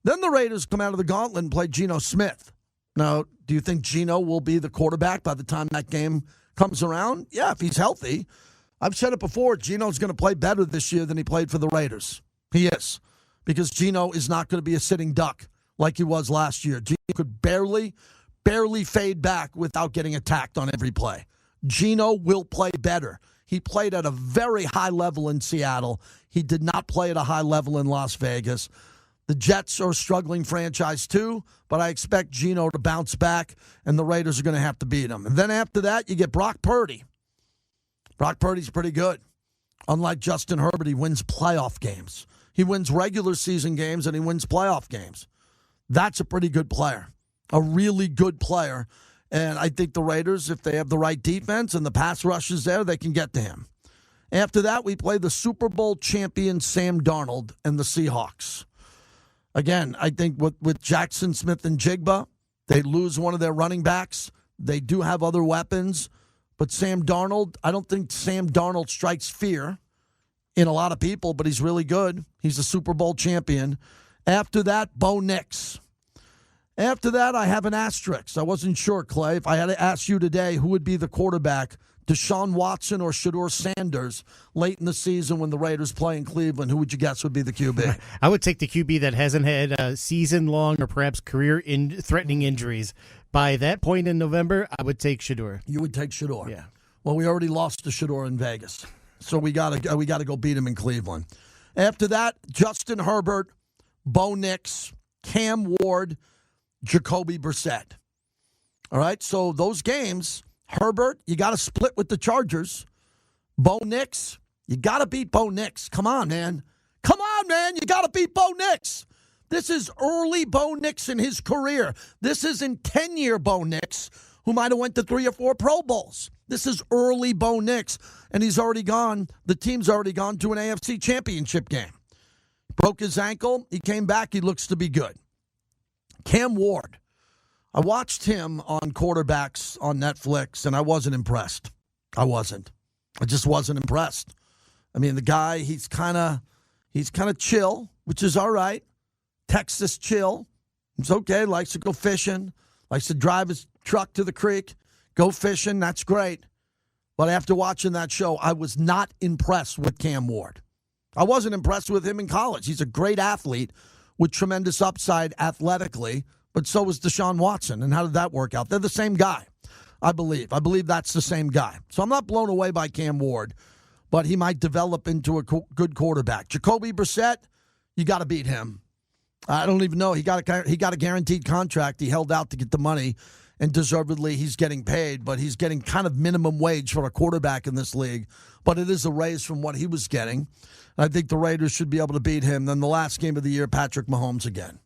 Then the Raiders come out of the gauntlet and play Geno Smith. Now, do you think Geno will be the quarterback by the time that game comes around? Yeah, if he's healthy. I've said it before, Geno's going to play better this year than he played for the Raiders. He is. Because Geno is not going to be a sitting duck like he was last year. Geno could barely fade back without getting attacked on every play. Geno will play better. He played at a very high level in Seattle. He did not play at a high level in Las Vegas. The Jets are a struggling franchise too, but I expect Geno to bounce back, and the Raiders are going to have to beat him. And then after that, you get Brock Purdy. Brock Purdy's pretty good. Unlike Justin Herbert, he wins playoff games. He wins regular season games and he wins playoff games. That's a pretty good player, a really good player. And I think the Raiders, if they have the right defense and the pass rush is there, they can get to him. After that, we play the Super Bowl champion Sam Darnold and the Seahawks. Again, I think with Jackson Smith and Jigba, they lose one of their running backs. They do have other weapons. But Sam Darnold, I don't think Sam Darnold strikes fear in a lot of people, but he's really good. He's a Super Bowl champion. After that, Bo Nix. After that, I have an asterisk. I wasn't sure, Clay. If I had to ask you today who would be the quarterback, Deshaun Watson or Shedeur Sanders, late in the season when the Raiders play in Cleveland, who would you guess would be the QB? I would take the QB that hasn't had season-long or perhaps career-threatening injuries. By that point in November, I would take Shedeur. You would take Shedeur? Yeah. Well, we already lost to Shedeur in Vegas, so we gotta go beat him in Cleveland. After that, Justin Herbert, Bo Nix, Cam Ward, Jacoby Brissett. All right, so those games, Herbert, you got to split with the Chargers. Bo Nix, you got to beat Bo Nix. Come on, man. Come on, man. You got to beat Bo Nix. This is early Bo Nix in his career. This isn't 10-year Bo Nix, who might have went to 3 or 4 Pro Bowls. This is early Bo Nix, and he's already gone. The team's already gone to an AFC championship game. Broke his ankle. He came back. He looks to be good. Cam Ward. I watched him on Quarterbacks on Netflix, and I wasn't impressed. I just wasn't impressed. I mean, the guy, he's kind of chill, which is all right. Texas chill. It's okay. Likes to go fishing. Likes to drive his truck to the creek. Go fishing. That's great. But after watching that show, I was not impressed with Cam Ward. I wasn't impressed with him in college. He's a great athlete with tremendous upside athletically, but so is Deshaun Watson. And how did that work out? They're the same guy, I believe. I believe that's the same guy. So I'm not blown away by Cam Ward, but he might develop into a good quarterback. Jacoby Brissett, you got to beat him. I don't even know. He got a guaranteed contract. He held out to get the money, and deservedly he's getting paid, but he's getting kind of minimum wage for a quarterback in this league. But it is a raise from what he was getting. I think the Raiders should be able to beat him. Then the last game of the year, Patrick Mahomes again.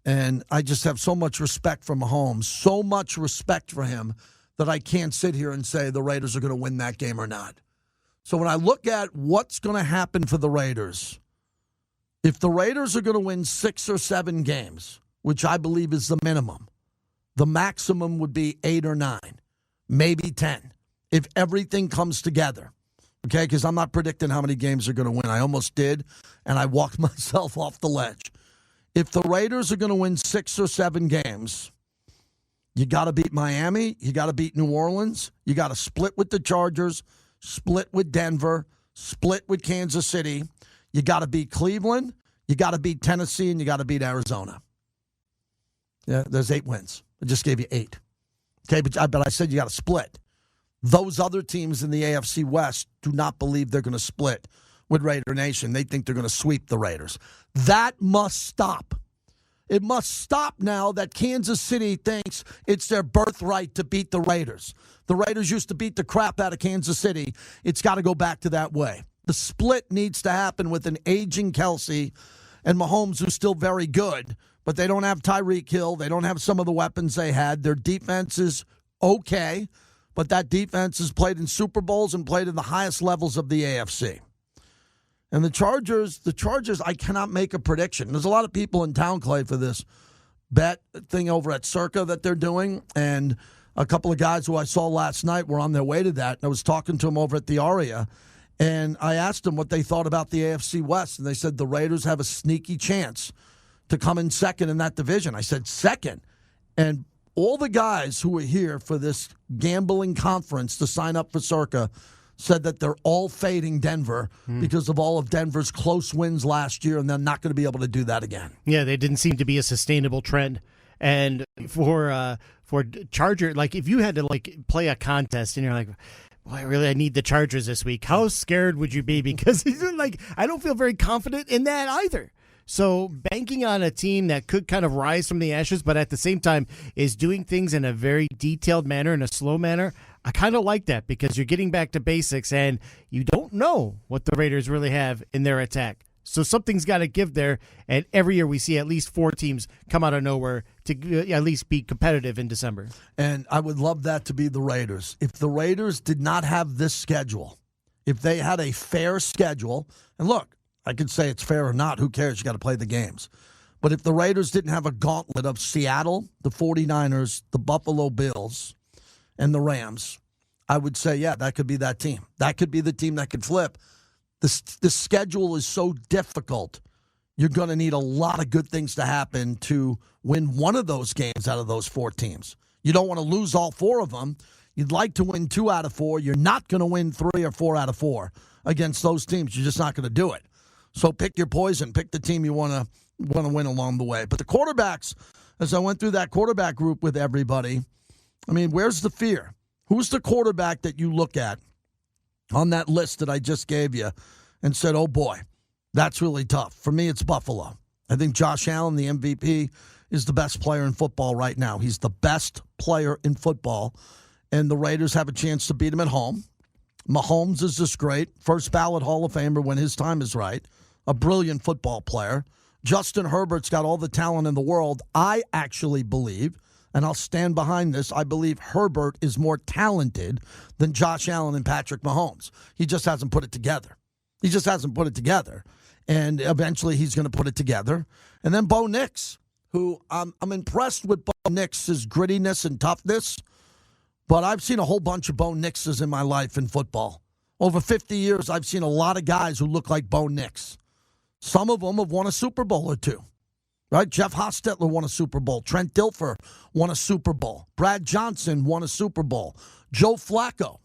And I just have so much respect for Mahomes, so much respect for him that I can't sit here and say the Raiders are going to win that game or not. So when I look at what's going to happen for the Raiders, if the Raiders are going to win 6 or 7 games, which I believe is the minimum, the maximum would be 8 or 9, maybe 10, if everything comes together. Okay, because I'm not predicting how many games they're going to win. I almost did, and I walked myself off the ledge. If the Raiders are going to win 6 or 7 games, you got to beat Miami. You got to beat New Orleans. You got to split with the Chargers, split with Denver, split with Kansas City. You got to beat Cleveland. You got to beat Tennessee, and you got to beat Arizona. Yeah, there's 8 wins. I just gave you 8. Okay, but I said you got to split. Those other teams in the AFC West do not believe they're going to split with Raider Nation. They think they're going to sweep the Raiders. That must stop. It must stop now that Kansas City thinks it's their birthright to beat the Raiders. The Raiders used to beat the crap out of Kansas City. It's got to go back to that way. The split needs to happen with an aging Kelsey and Mahomes, who's still very good, but they don't have Tyreek Hill. They don't have some of the weapons they had. Their defense is okay, but that defense has played in Super Bowls and played in the highest levels of the AFC. And the Chargers, I cannot make a prediction. There's a lot of people in town, Clay, for this bet thing over at Circa that they're doing. And a couple of guys who I saw last night were on their way to that. And I was talking to them over at the Aria. And I asked them what they thought about the AFC West. And they said the Raiders have a sneaky chance to come in second in that division. I said, second? And all the guys who were here for this gambling conference to sign up for Circa said that they're all fading Denver because of all of Denver's close wins last year, and they're not going to be able to do that again. Yeah, they didn't seem to be a sustainable trend. And for Charger, like if you had to play a contest and you're like, boy, I need the Chargers this week, how scared would you be? Because I don't feel very confident in that either. So banking on a team that could kind of rise from the ashes, but at the same time is doing things in a very detailed manner, in a slow manner, I kind of like that because you're getting back to basics and you don't know what the Raiders really have in their attack. So something's got to give there, and every year we see at least 4 teams come out of nowhere to at least be competitive in December. And I would love that to be the Raiders. If the Raiders did not have this schedule, if they had a fair schedule, and look, I could say it's fair or not, who cares? You got to play the games. But if the Raiders didn't have a gauntlet of Seattle, the 49ers, the Buffalo Bills, and the Rams, I would say, yeah, that could be that team. That could be the team that could flip. The schedule is so difficult. You're going to need a lot of good things to happen to win one of those games out of those 4 teams. You don't want to lose all 4 of them. You'd like to win 2 out of 4. You're not going to win 3 or 4 out of 4 against those teams. You're just not going to do it. So pick your poison. Pick the team you want to win along the way. But the quarterbacks, as I went through that quarterback group with everybody, I mean, where's the fear? Who's the quarterback that you look at on that list that I just gave you and said, oh, boy, that's really tough? For me, it's Buffalo. I think Josh Allen, the MVP, is the best player in football right now. He's the best player in football, and the Raiders have a chance to beat him at home. Mahomes is just great. First ballot Hall of Famer when his time is right. A brilliant football player. Justin Herbert's got all the talent in the world. I actually believe, and I'll stand behind this, I believe Herbert is more talented than Josh Allen and Patrick Mahomes. He just hasn't put it together. And eventually he's going to put it together. And then Bo Nix, who I'm impressed with Bo Nix's grittiness and toughness, but I've seen a whole bunch of Bo Nixes in my life in football. Over 50 years, I've seen a lot of guys who look like Bo Nix. Some of them have won a Super Bowl or 2. Right? Jeff Hostetler won a Super Bowl. Trent Dilfer won a Super Bowl. Brad Johnson won a Super Bowl. Joe Flacco,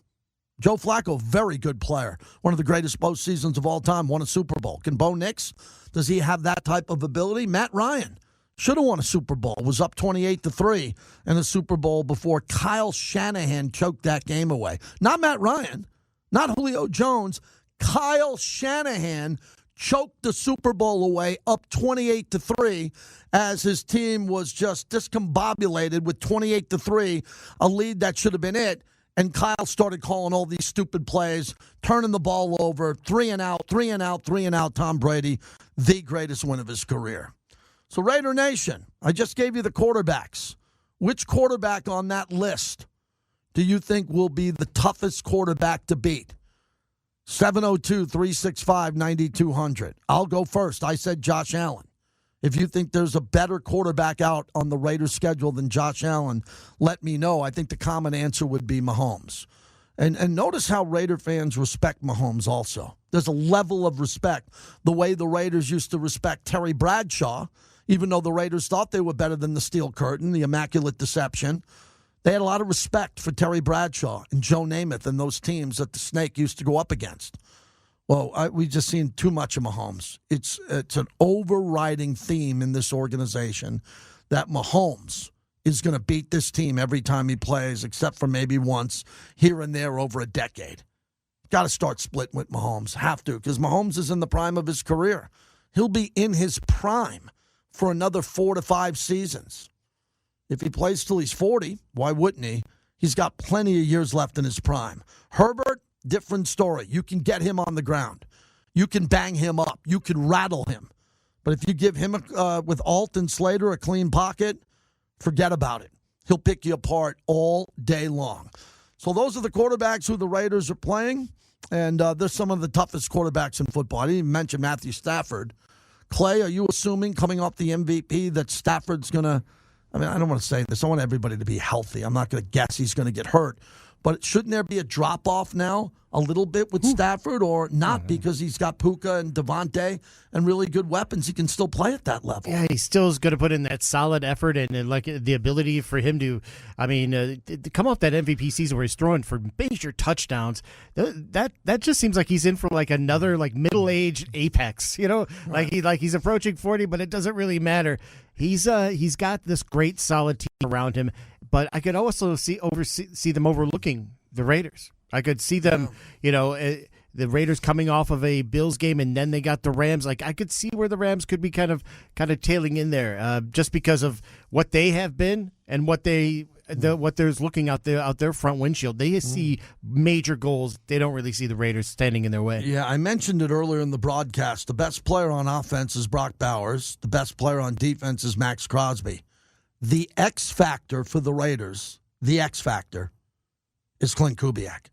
very good player. One of the greatest postseasons of all time, won a Super Bowl. Can Bo Nix, does he have that type of ability? Matt Ryan should have won a Super Bowl. Was up 28-3 in the Super Bowl before Kyle Shanahan choked that game away. Not Matt Ryan, not Julio Jones. Kyle Shanahan choked the Super Bowl away, up 28-3, as his team was just discombobulated with 28-3, a lead that should have been it. And Kyle started calling all these stupid plays, turning the ball over, 3 and out. Tom Brady, the greatest win of his career. So Raider Nation, I just gave you the quarterbacks. Which quarterback on that list do you think will be the toughest quarterback to beat? 702-365-9200. I'll go first. I said Josh Allen. If you think there's a better quarterback out on the Raiders' schedule than Josh Allen, let me know. I think the common answer would be Mahomes. And notice how Raider fans respect Mahomes also. There's a level of respect. The way the Raiders used to respect Terry Bradshaw, even though the Raiders thought they were better than the Steel Curtain, the Immaculate Deception. They had a lot of respect for Terry Bradshaw and Joe Namath and those teams that the Snake used to go up against. Well, we've just seen too much of Mahomes. It's an overriding theme in this organization that Mahomes is going to beat this team every time he plays, except for maybe once here and there over a decade. Got to start splitting with Mahomes. Have to, because Mahomes is in the prime of his career. He'll be in his prime for another 4 to 5 seasons. If he plays till he's 40, why wouldn't he? He's got plenty of years left in his prime. Herbert, different story. You can get him on the ground. You can bang him up. You can rattle him. But if you give him, with Alt and Slater, a clean pocket, forget about it. He'll pick you apart all day long. So those are the quarterbacks who the Raiders are playing, and they're some of the toughest quarterbacks in football. I didn't even mention Matthew Stafford. Clay, are you assuming coming off the MVP that Stafford's going to, I mean, I don't want to say this. I want everybody to be healthy. I'm not going to guess he's going to get hurt. But shouldn't there be a drop-off now a little bit with Stafford, or not, because he's got Puka and Devontae and really good weapons? He can still play at that level. Yeah, he still is going to put in that solid effort and like the ability for him to, I mean, to come off that MVP season where he's throwing for major touchdowns. That just seems like he's in for like another like middle-aged apex, you know, right. like he's approaching 40, but it doesn't really matter. He's got this great solid team around him, but I could also see them overlooking the Raiders. I could see them, you know, the Raiders coming off of a Bills game, and then they got the Rams. Like, I could see where the Rams could be kind of tailing in there, just because of what they have been and what they what there's looking out their front windshield. They see major goals. They don't really see the Raiders standing in their way. Yeah, I mentioned it earlier in the broadcast. The best player on offense is Brock Bowers. The best player on defense is Max Crosby. The X factor for the Raiders, the X factor, is Clint Kubiak.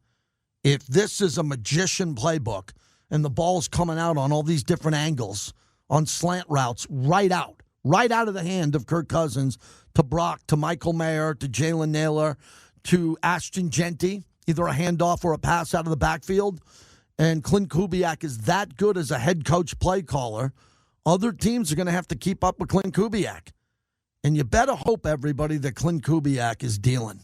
If this is a magician playbook and the ball's coming out on all these different angles, on slant routes, right out of the hand of Kirk Cousins to Brock, to Michael Mayer, to Jalen Naylor, to Ashton Genty, either a handoff or a pass out of the backfield, and Clint Kubiak is that good as a head coach play caller, other teams are going to have to keep up with Clint Kubiak. And you better hope, everybody, that Clint Kubiak is dealing.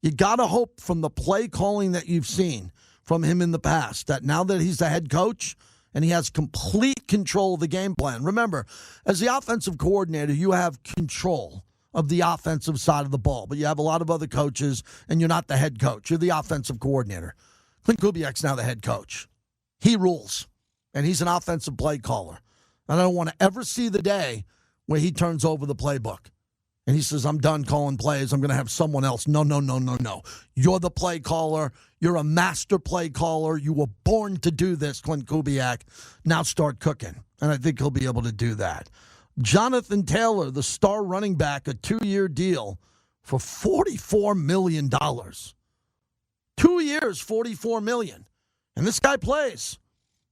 You got to hope from the play calling that you've seen from him in the past that now that he's the head coach and he has complete control of the game plan. Remember, as the offensive coordinator, you have control of the offensive side of the ball, but you have a lot of other coaches, and you're not the head coach. You're the offensive coordinator. Clint Kubiak's now the head coach. He rules, and he's an offensive play caller. And I don't want to ever see the day where he turns over the playbook and he says, I'm done calling plays. I'm going to have someone else. No. You're the play caller. You're a master play caller. You were born to do this, Clint Kubiak. Now start cooking. And I think he'll be able to do that. Jonathan Taylor, the star running back, a 2-year deal for $44 million. 2 years, $44 million. And this guy plays.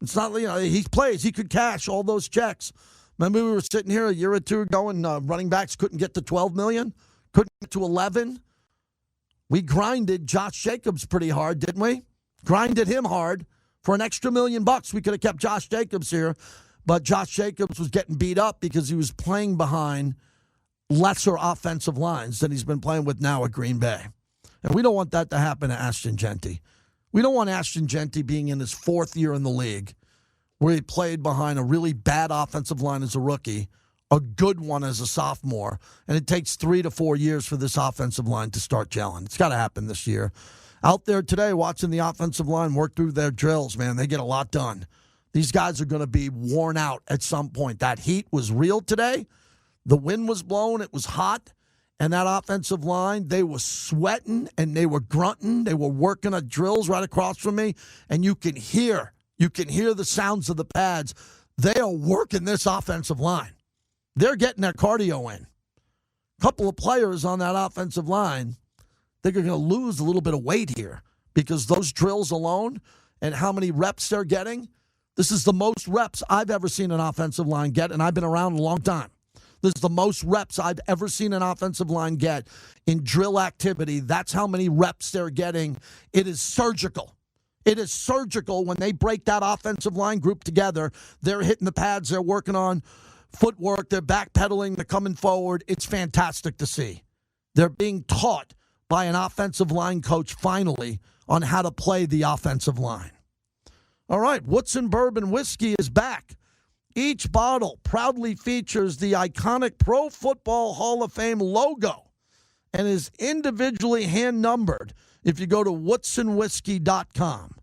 It's not, he plays. He could cash all those checks. Remember we were sitting here a year or two ago and running backs couldn't get to $12 million, couldn't get to $11. We grinded Josh Jacobs pretty hard, didn't we? Grinded him hard. For an extra $1 million, we could have kept Josh Jacobs here. But Josh Jacobs was getting beat up because he was playing behind lesser offensive lines than he's been playing with now at Green Bay. And we don't want that to happen to Ashton Genty. We don't want Ashton Genty being in his 4th year in the league where he played behind a really bad offensive line as a rookie, a good one as a sophomore, and it takes 3 to 4 years for this offensive line to start gelling. It's got to happen this year. Out there today watching the offensive line work through their drills, man, they get a lot done. These guys are going to be worn out at some point. That heat was real today. The wind was blowing. It was hot. And that offensive line, they were sweating and they were grunting. They were working at drills right across from me. And you can hear the sounds of the pads. They are working this offensive line. They're getting their cardio in. A couple of players on that offensive line, they're going to lose a little bit of weight here because those drills alone and how many reps they're getting, this is the most reps I've ever seen an offensive line get, and I've been around a long time. This is the most reps I've ever seen an offensive line get in drill activity. That's how many reps they're getting. It is surgical. It is surgical when they break that offensive line group together. They're hitting the pads. They're working on footwork. They're backpedaling. They're coming forward. It's fantastic to see. They're being taught by an offensive line coach finally on how to play the offensive line. All right, Woodson Bourbon Whiskey is back. Each bottle proudly features the iconic Pro Football Hall of Fame logo and is individually hand-numbered if you go to woodsonwhiskey.com.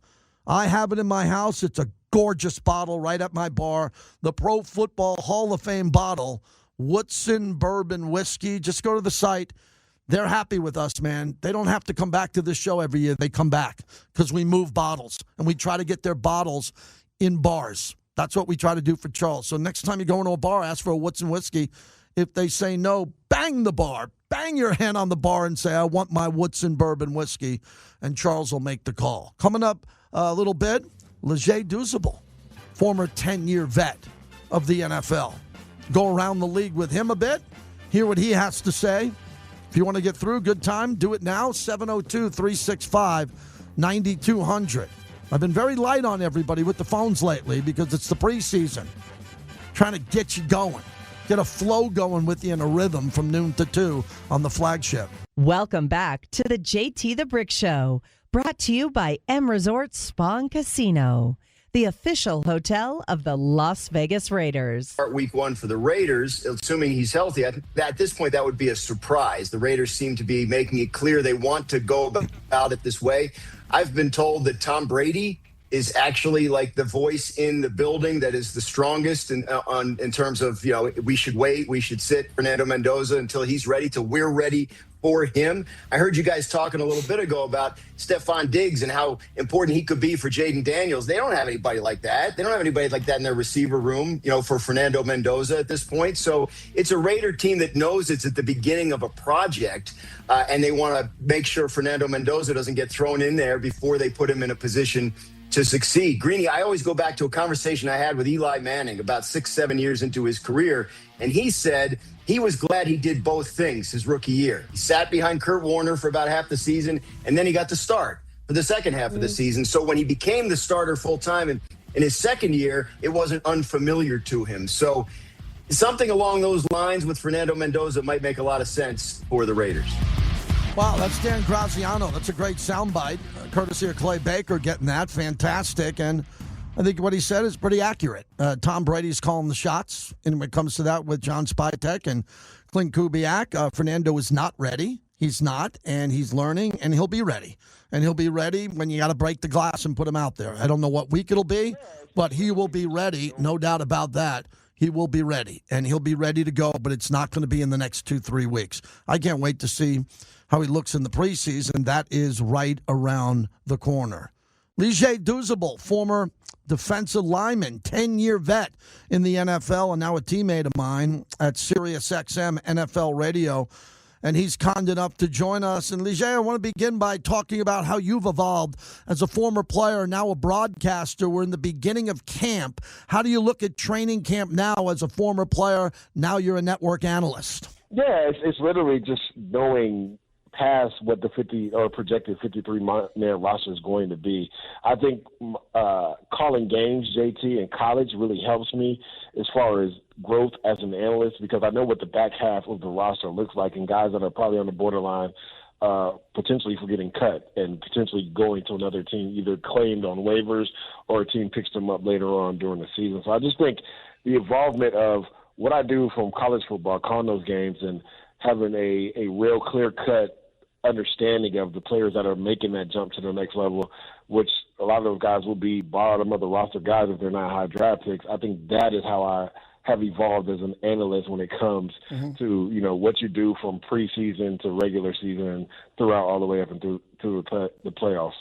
I have it in my house. It's a gorgeous bottle right at my bar. The Pro Football Hall of Fame bottle, Woodson Bourbon Whiskey. Just go to the site. They're happy with us, man. They don't have to come back to this show every year. They come back because we move bottles, and we try to get their bottles in bars. That's what we try to do for Charles. So next time you go into a bar, ask for a Woodson Whiskey. If they say no, bang the bar. Bang your hand on the bar and say, I want my Woodson Bourbon Whiskey, and Charles will make the call. Coming up a little bit, Douzable, former 10-year vet of the NFL. Go around the league with him a bit, hear what he has to say. If you want to get through, good time, do it now, 702-365-9200. I've been very light on everybody with the phones lately because it's the preseason. Trying to get you going. Get a flow going with you in a rhythm from noon to 2 on the flagship. Welcome back to the JT the Brick Show, brought to you by M Resort Spa and Casino, the official hotel of the Las Vegas Raiders. Start week 1 for the Raiders, assuming he's healthy. At this point, that would be a surprise. The Raiders seem to be making it clear they want to go about it this way. I've been told that Tom Brady is actually like the voice in the building that is the strongest in terms of, we should wait, we should sit Fernando Mendoza until he's ready till we're ready for him. I heard you guys talking a little bit ago about Stephon Diggs and how important he could be for Jaden Daniels. They don't have anybody like that. They don't have anybody like that in their receiver room, for Fernando Mendoza at this point. So it's a Raider team that knows it's at the beginning of a project, and they want to make sure Fernando Mendoza doesn't get thrown in there before they put him in a position to succeed. Greeny, I always go back to a conversation I had with Eli Manning about 6-7 years into his career, and he said he was glad he did both things his rookie year. He sat behind Kurt Warner for about half the season, and then he got to start for the second half of the season. So when he became the starter full-time in his second year, it wasn't unfamiliar to him. So something along those lines with Fernando Mendoza might make a lot of sense for the Raiders. Wow, that's Dan Graziano. That's a great soundbite, courtesy of Clay Baker getting that. Fantastic. And I think what he said is pretty accurate. Tom Brady's calling the shots, and when it comes to that with John Spytek and Clint Kubiak, Fernando is not ready. He's not, and he's learning, and he'll be ready. And he'll be ready when you got to break the glass and put him out there. I don't know what week it'll be, but he will be ready, no doubt about that. He will be ready, and he'll be ready to go, but it's not going to be in the next 2-3 weeks. I can't wait to see how he looks in the preseason. That is right around the corner. Lige Douzable, former defensive lineman, 10-year vet in the NFL, and now a teammate of mine at SiriusXM NFL Radio. And he's kind enough to join us. And Lige, I want to begin by talking about how you've evolved as a former player, now a broadcaster. We're in the beginning of camp. How do you look at training camp now as a former player? Now you're a network analyst. Yeah, it's literally just knowing past what the 50 or projected 53-man roster is going to be. I think calling games, JT, in college really helps me as far as growth as an analyst, because I know what the back half of the roster looks like, and guys that are probably on the borderline potentially for getting cut and potentially going to another team, either claimed on waivers or a team picks them up later on during the season. So I just think the involvement of what I do from college football, calling those games and having a real clear-cut understanding of the players that are making that jump to the next level, which a lot of those guys will be bottom of the roster guys if they're not high draft picks. I think that is how I have evolved as an analyst when it comes to, what you do from preseason to regular season and throughout all the way up and through the playoffs.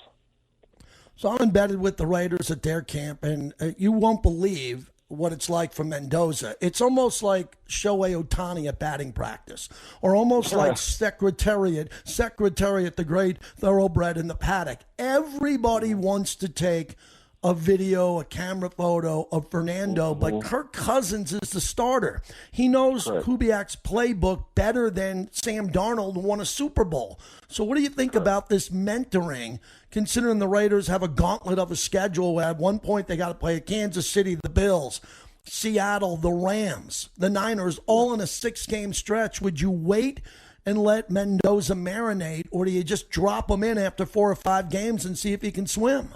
So I'm embedded with the Raiders at their camp, and you won't believe what it's like for Mendoza. It's almost like Shohei Ohtani at batting practice, or almost like Secretariat, the great thoroughbred in the paddock. Everybody wants to take a video, a camera photo of Fernando, but Kirk Cousins is the starter. He knows Kubiak's playbook better than Sam Darnold, who won a Super Bowl. So what do you think about this mentoring, considering the Raiders have a gauntlet of a schedule where at one point they got to play Kansas City, the Bills, Seattle, the Rams, the Niners, all in a 6-game stretch? Would you wait and let Mendoza marinate, or do you just drop him in after 4 or 5 games and see if he can swim?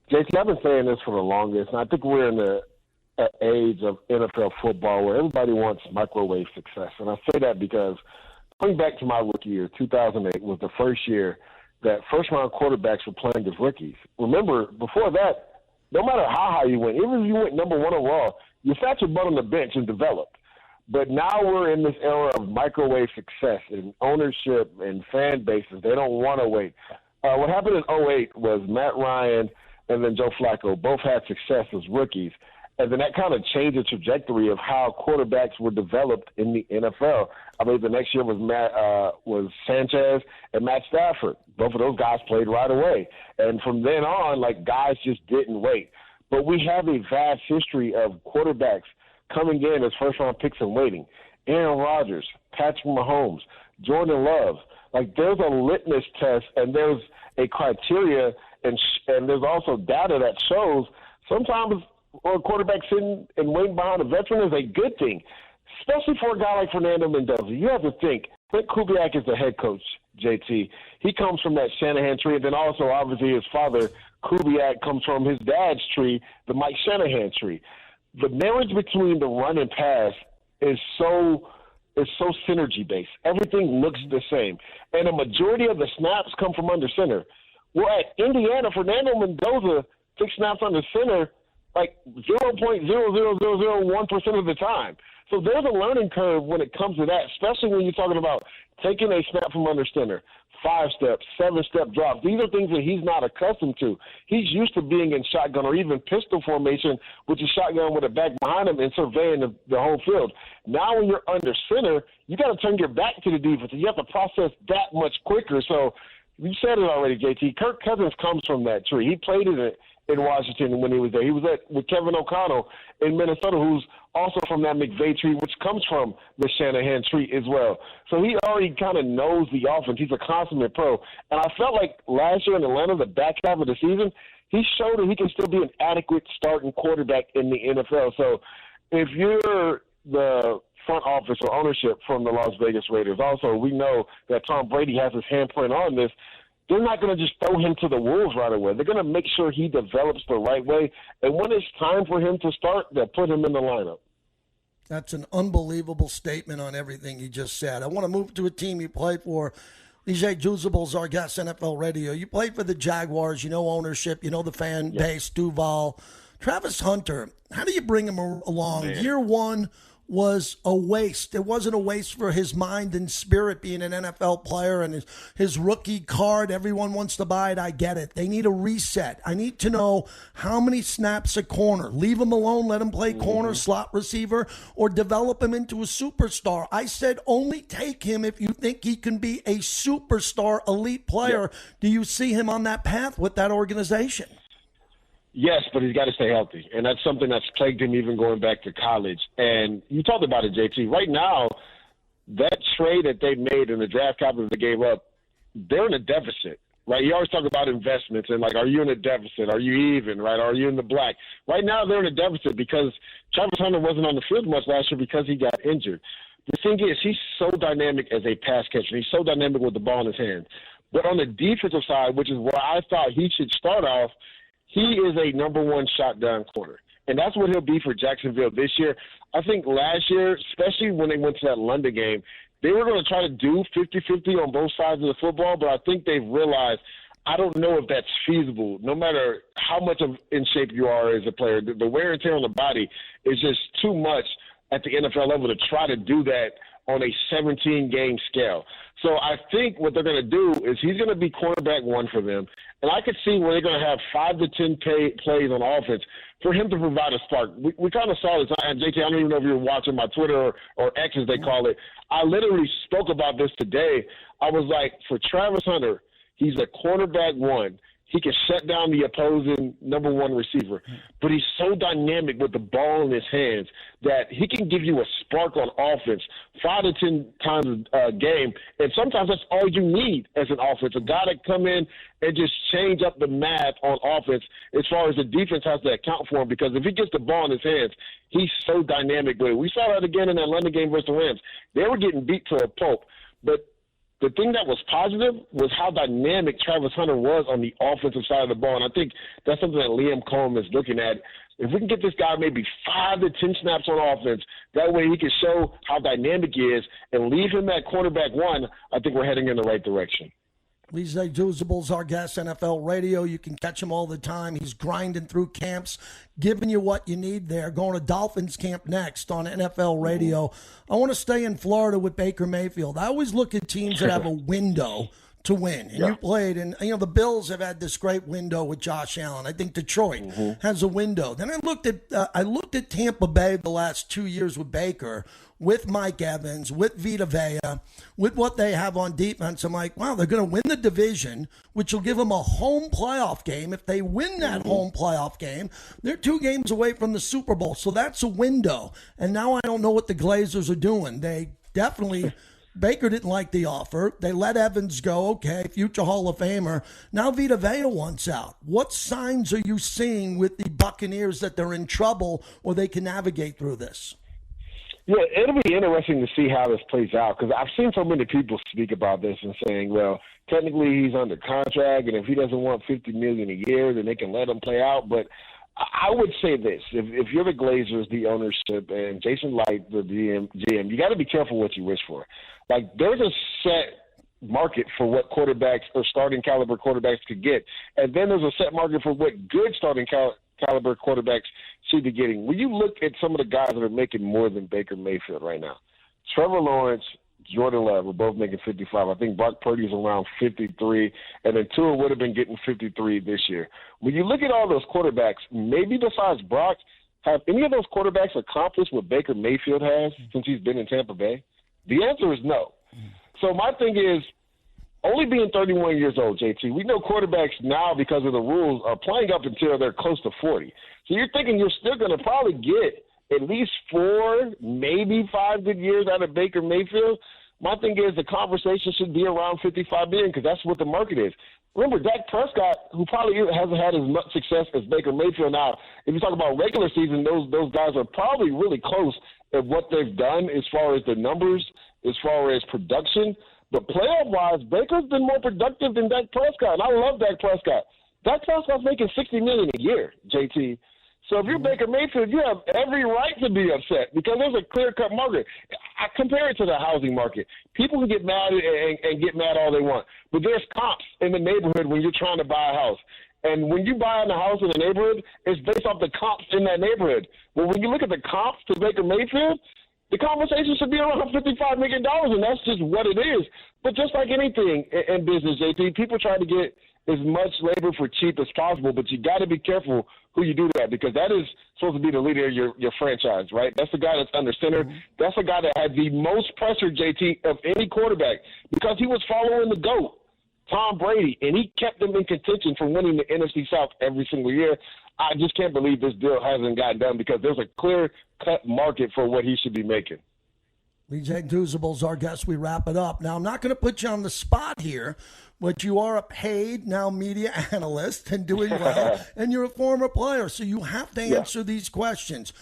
JT, I've been saying this for the longest, and I think we're in the age of NFL football where everybody wants microwave success. And I say that because going back to my rookie year, 2008 was the first year that first-round quarterbacks were playing as rookies. Remember, before that, no matter how high you went, even if you went number 1 overall, you sat your butt on the bench and developed. But now we're in this era of microwave success and ownership and fan bases. They don't want to wait. What happened in 2008 was Matt Ryan and then Joe Flacco both had success as rookies. And then that kind of changed the trajectory of how quarterbacks were developed in the NFL. I believe the next year was Sanchez and Matt Stafford. Both of those guys played right away. And from then on, guys just didn't wait. But we have a vast history of quarterbacks coming in as first-round picks and waiting. Aaron Rodgers, Patrick Mahomes, Jordan Love. There's a litmus test, and there's a criteria, and there's also data that shows sometimes a quarterback sitting and waiting behind a veteran is a good thing, especially for a guy like Fernando Mendoza. You have to think, Clint Kubiak is the head coach, JT. He comes from that Shanahan tree, and then also, obviously, his father, Kubiak, comes from his dad's tree, the Mike Shanahan tree. The marriage between the run and pass is so synergy-based. Everything looks the same. And a majority of the snaps come from under center. Well, at Indiana, Fernando Mendoza 6 snaps under center like 0.00001% of the time. So there's a learning curve when it comes to that, especially when you're talking about taking a snap from under center, 5-step, 7-step drops. These are things that he's not accustomed to. He's used to being in shotgun or even pistol formation, which is shotgun with a back behind him and surveying the whole field. Now when you're under center, you got to turn your back to the defense. You have to process that much quicker. So you said it already, JT. Kirk Cousins comes from that tree. He played in Washington when he was there. He was with Kevin O'Connell in Minnesota, who's also from that McVay tree, which comes from the Shanahan tree as well. So he already kind of knows the offense. He's a consummate pro. And I felt like last year in Atlanta, the back half of the season, he showed that he can still be an adequate starting quarterback in the NFL. So if you're the front office or ownership from the Las Vegas Raiders, also we know that Tom Brady has his handprint on this. They're not going to just throw him to the wolves right away. They're going to make sure he develops the right way. And when it's time for him to start, they'll put him in the lineup. That's an unbelievable statement on everything you just said. I want to move to a team you played for. DJ Douzable's our guest, NFL Radio. You played for the Jaguars. You know ownership. You know the fan base, Duval. Travis Hunter, how do you bring him along? Man. Year one was a waste. It wasn't a waste for his mind and spirit being an NFL player and his rookie card. Everyone wants to buy it. I get it. They need a reset. I need to know how many snaps a corner. Leave him alone. Let him play corner, slot receiver, or develop him into a superstar. I said only take him if you think he can be a superstar elite player. Do you see him on that path with that organization? Yes, but he's got to stay healthy, and that's something that's plagued him even going back to college. And you talked about it, JT. Right now, that trade that they made and the draft capital they gave up, they're in a deficit, right? You always talk about investments and, like, are you in a deficit? Are you even, right? Are you in the black? Right now, they're in a deficit because Travis Hunter wasn't on the field much last year because he got injured. The thing is, he's so dynamic as a pass catcher. He's so dynamic with the ball in his hands. But on the defensive side, which is where I thought he should start off, he is a number one shotgun corner. And that's what he'll be for Jacksonville this year. I think last year, especially when they went to that London game, they were going to try to do 50-50 on both sides of the football, but I think they've realized, I don't know if that's feasible. No matter how much in shape you are as a player, the wear and tear on the body is just too much at the NFL level to try to do that on a 17-game scale. So I think what they're going to do is he's going to be cornerback one for them. And I could see where they're going to have 5 to 10 plays on offense for him to provide a spark. We kind of saw this. And JT, I don't even know if you were watching my Twitter or X, as they call it. I literally spoke about this today. I was like, for Travis Hunter, he's a cornerback one. He can shut down the opposing number one receiver. But he's so dynamic with the ball in his hands that he can give you a spark on offense 5 to 10 times a game. And sometimes that's all you need as an offense, a guy that come in and just change up the math on offense as far as the defense has to account for him. Because if he gets the ball in his hands, he's so dynamic with it. We saw that again in that London game versus the Rams. They were getting beat to a pulp. But the thing that was positive was how dynamic Travis Hunter was on the offensive side of the ball. And I think that's something that Liam Cohen is looking at. If we can get this guy maybe 5 to 10 snaps on offense, that way he can show how dynamic he is and leave him at cornerback one, I think we're heading in the right direction. DJ Douzable's our guest, NFL Radio. You can catch him all the time. He's grinding through camps, giving you what you need there. Going to Dolphins camp next on NFL Radio. I want to stay in Florida with Baker Mayfield. I always look at teams that have a window to win. And you played, and the Bills have had this great window with Josh Allen. I think Detroit has a window. Then I looked at Tampa Bay the last 2 years with Baker, with Mike Evans, with Vita Vea, with what they have on defense. I'm like, wow, they're going to win the division, which will give them a home playoff game. If they win that home playoff game, they're 2 games away from the Super Bowl. So that's a window. And now I don't know what the Glazers are doing. They definitely Baker didn't like the offer. They let Evans go. Okay, future Hall of Famer. Now Vita Vea wants out. What signs are you seeing with the Buccaneers that they're in trouble or they can navigate through this? Yeah, it'll be interesting to see how this plays out because I've seen so many people speak about this and saying, well, technically he's under contract, and if he doesn't want $50 million a year, then they can let him play out. But I would say this: if you're the Glazers, the ownership, and Jason Light, the GM, you got to be careful what you wish for. Like, there's a set market for what quarterbacks or starting caliber quarterbacks could get. And then there's a set market for what good starting caliber quarterbacks should be getting. When you look at some of the guys that are making more than Baker Mayfield right now, Trevor Lawrence, Jordan Love are both making 55. I think Brock Purdy is around 53, and then Tua would have been getting 53 this year. When you look at all those quarterbacks, maybe besides Brock, have any of those quarterbacks accomplished what Baker Mayfield has since he's been in Tampa Bay? The answer is no. So my thing is, only being 31 years old, JT, we know quarterbacks now, because of the rules, are playing up until they're close to 40. So you're thinking you're still going to probably get at least 4, maybe 5 good years out of Baker Mayfield. My thing is the conversation should be around $55 million because that's what the market is. Remember, Dak Prescott, who probably hasn't had as much success as Baker Mayfield now, if you talk about regular season, those guys are probably really close at what they've done as far as the numbers, as far as production. But playoff-wise, Baker's been more productive than Dak Prescott, and I love Dak Prescott. Dak Prescott's making $60 million a year, JT. So if you're Baker Mayfield, you have every right to be upset because there's a clear-cut market. I compare it to the housing market. People can get mad and get mad all they want, but there's comps in the neighborhood when you're trying to buy a house. And when you buy a house in a neighborhood, it's based off the comps in that neighborhood. But when you look at the comps to Baker Mayfield, the conversation should be around $55 million, and that's just what it is. But just like anything in business, JT, people try to get as much labor for cheap as possible, but you got to be careful who you do that because that is supposed to be the leader of your franchise, right? That's the guy that's under center. Mm-hmm. That's the guy that had the most pressure, JT, of any quarterback because he was following the GOAT, Tom Brady, and he kept them in contention for winning the NFC South every single year. I just can't believe this deal hasn't gotten done because there's a clear-cut market for what he should be making. BJ Douzable's our guest. We wrap it up. Now, I'm not going to put you on the spot here, but you are a paid now media analyst and doing well, and you're a former player, so you have to answer these questions.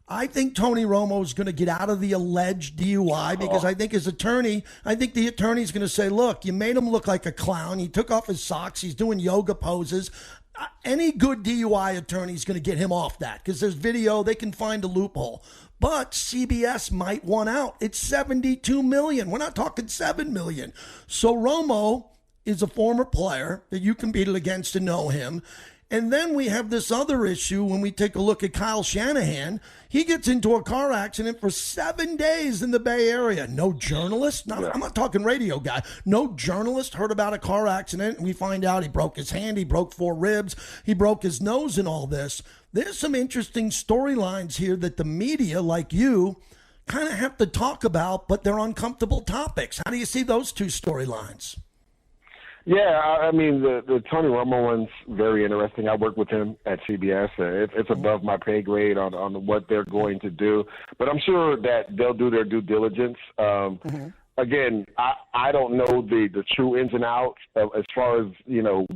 I think Tony Romo is going to get out of the alleged DUI because I think the attorney's going to say, look, you made him look like a clown. He took off his socks. He's doing yoga poses. Any good DUI attorney is going to get him off that because there's video. They can find a loophole. But CBS might want out. It's $72 million. We're not talking $7 million. So Romo is a former player that you competed against to know him. And then we have this other issue when we take a look at Kyle Shanahan. He gets into a car accident for 7 days in the Bay Area. No journalist, I'm not talking radio guy. No journalist heard about a car accident. And we find out he broke his hand, he broke 4 ribs, he broke his nose and all this. There's some interesting storylines here that the media, like you, kind of have to talk about, but they're uncomfortable topics. How do you see those two storylines? Yeah, I mean, the Tony Romo one's very interesting. I work with him at CBS. It's above my pay grade on what they're going to do. But I'm sure that they'll do their due diligence. Again, I don't know the true ins and outs as far as,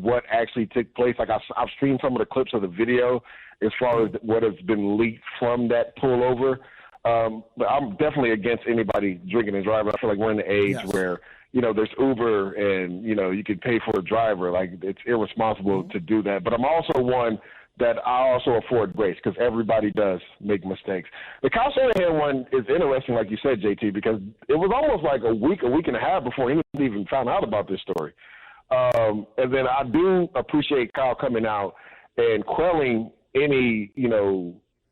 what actually took place. Like I've seen some of the clips of the video as far as what has been leaked from that pullover. But I'm definitely against anybody drinking and driving. I feel like we're in the age where – there's Uber and, you can pay for a driver. Like, it's irresponsible to do that. But I'm also one that I also afford grace because everybody does make mistakes. The Kyle Shanahan one is interesting, like you said, JT, because it was almost like a week and a half before anyone even found out about this story. And then I do appreciate Kyle coming out and quelling any,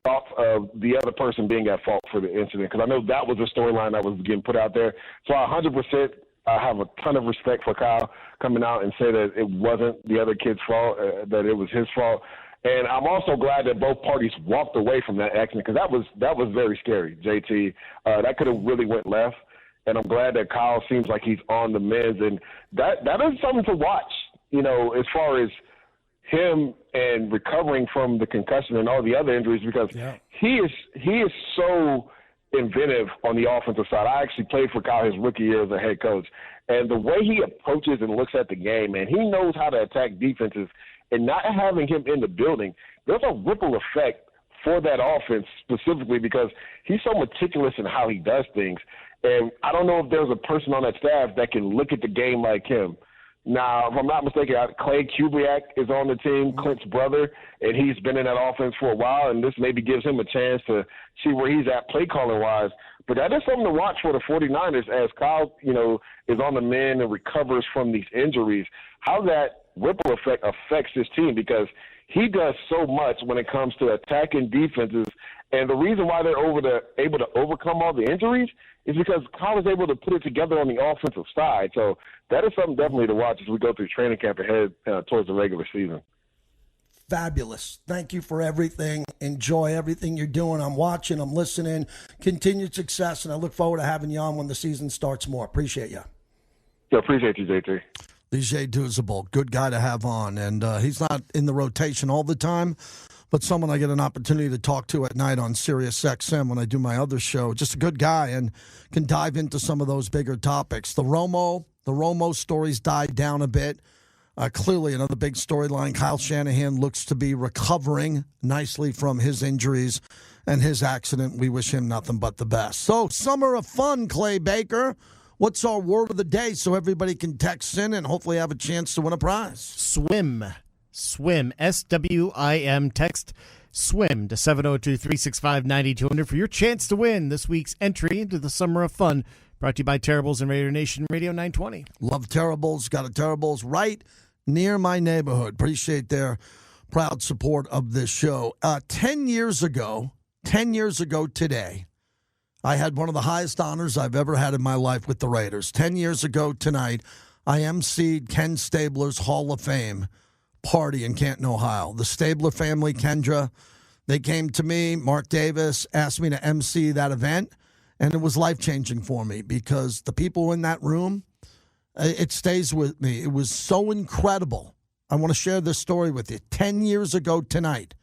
thoughts of the other person being at fault for the incident because I know that was a storyline that was getting put out there. So 100%. I have a ton of respect for Kyle coming out and say that it wasn't the other kid's fault, that it was his fault. And I'm also glad that both parties walked away from that accident because that was very scary, JT. That could have really went left. And I'm glad that Kyle seems like he's on the mend. And that is something to watch, as far as him and recovering from the concussion and all the other injuries because he is so – inventive on the offensive side. I actually played for Kyle his rookie year as a head coach. And the way he approaches and looks at the game, man, he knows how to attack defenses. And not having him in the building, there's a ripple effect for that offense specifically because he's so meticulous in how he does things. And I don't know if there's a person on that staff that can look at the game like him. Now, if I'm not mistaken, Clay Kubiak is on the team, Clint's brother, and he's been in that offense for a while, and this maybe gives him a chance to see where he's at play calling-wise. But that is something to watch for the 49ers as Kyle, is on the mend and recovers from these injuries, how that ripple effect affects his team, because he does so much when it comes to attacking defenses. And the reason why they're able to overcome all the injuries is because Kyle is able to put it together on the offensive side. So that is something definitely to watch as we go through training camp ahead towards the regular season. Fabulous. Thank you for everything. Enjoy everything you're doing. I'm watching. I'm listening. Continued success, and I look forward to having you on when the season starts more. Appreciate you. Yeah, appreciate you, JT. DJ Douzable, good guy to have on. And he's not in the rotation all the time, but someone I get an opportunity to talk to at night on Sirius XM when I do my other show. Just a good guy and can dive into some of those bigger topics. The Romo stories died down a bit. Clearly another big storyline. Kyle Shanahan looks to be recovering nicely from his injuries and his accident. We wish him nothing but the best. So, summer of fun, Clay Baker. What's our word of the day so everybody can text in and hopefully have a chance to win a prize? Swim. Swim. SWIM. Text SWIM to 702-365-9200 for your chance to win this week's entry into the Summer of Fun. Brought to you by Terribles and Raider Nation Radio 920. Love Terribles. Got a Terribles right near my neighborhood. Appreciate their proud support of this show. 10 years ago today, I had one of the highest honors I've ever had in my life with the Raiders. 10 years ago tonight, I emceed Ken Stabler's Hall of Fame party in Canton, Ohio. The Stabler family, Kendra, they came to me. Mark Davis asked me to MC that event, and it was life-changing for me because the people in that room, it stays with me. It was so incredible. I want to share this story with you. 10 years ago tonight.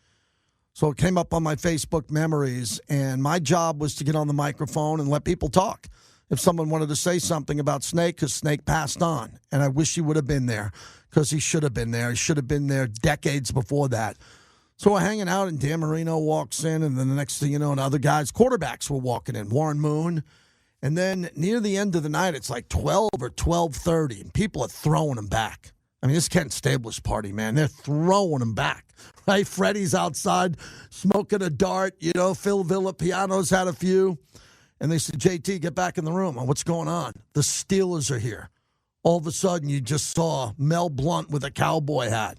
So it came up on my Facebook memories, and my job was to get on the microphone and let people talk. If someone wanted to say something about Snake, because Snake passed on, and I wish he would have been there because he should have been there. He should have been there decades before that. So we're hanging out, and Dan Marino walks in, and then the next thing you know, and other guys, quarterbacks were walking in, Warren Moon. And then near the end of the night, it's like 12 or 12:30, and people are throwing them back. I mean, this is Ken Stabler's party, man. They're throwing them back, right? Freddie's outside smoking a dart. Phil Villapiano's had a few. And they said, JT, get back in the room. What's going on? The Steelers are here. All of a sudden, you just saw Mel Blount with a cowboy hat,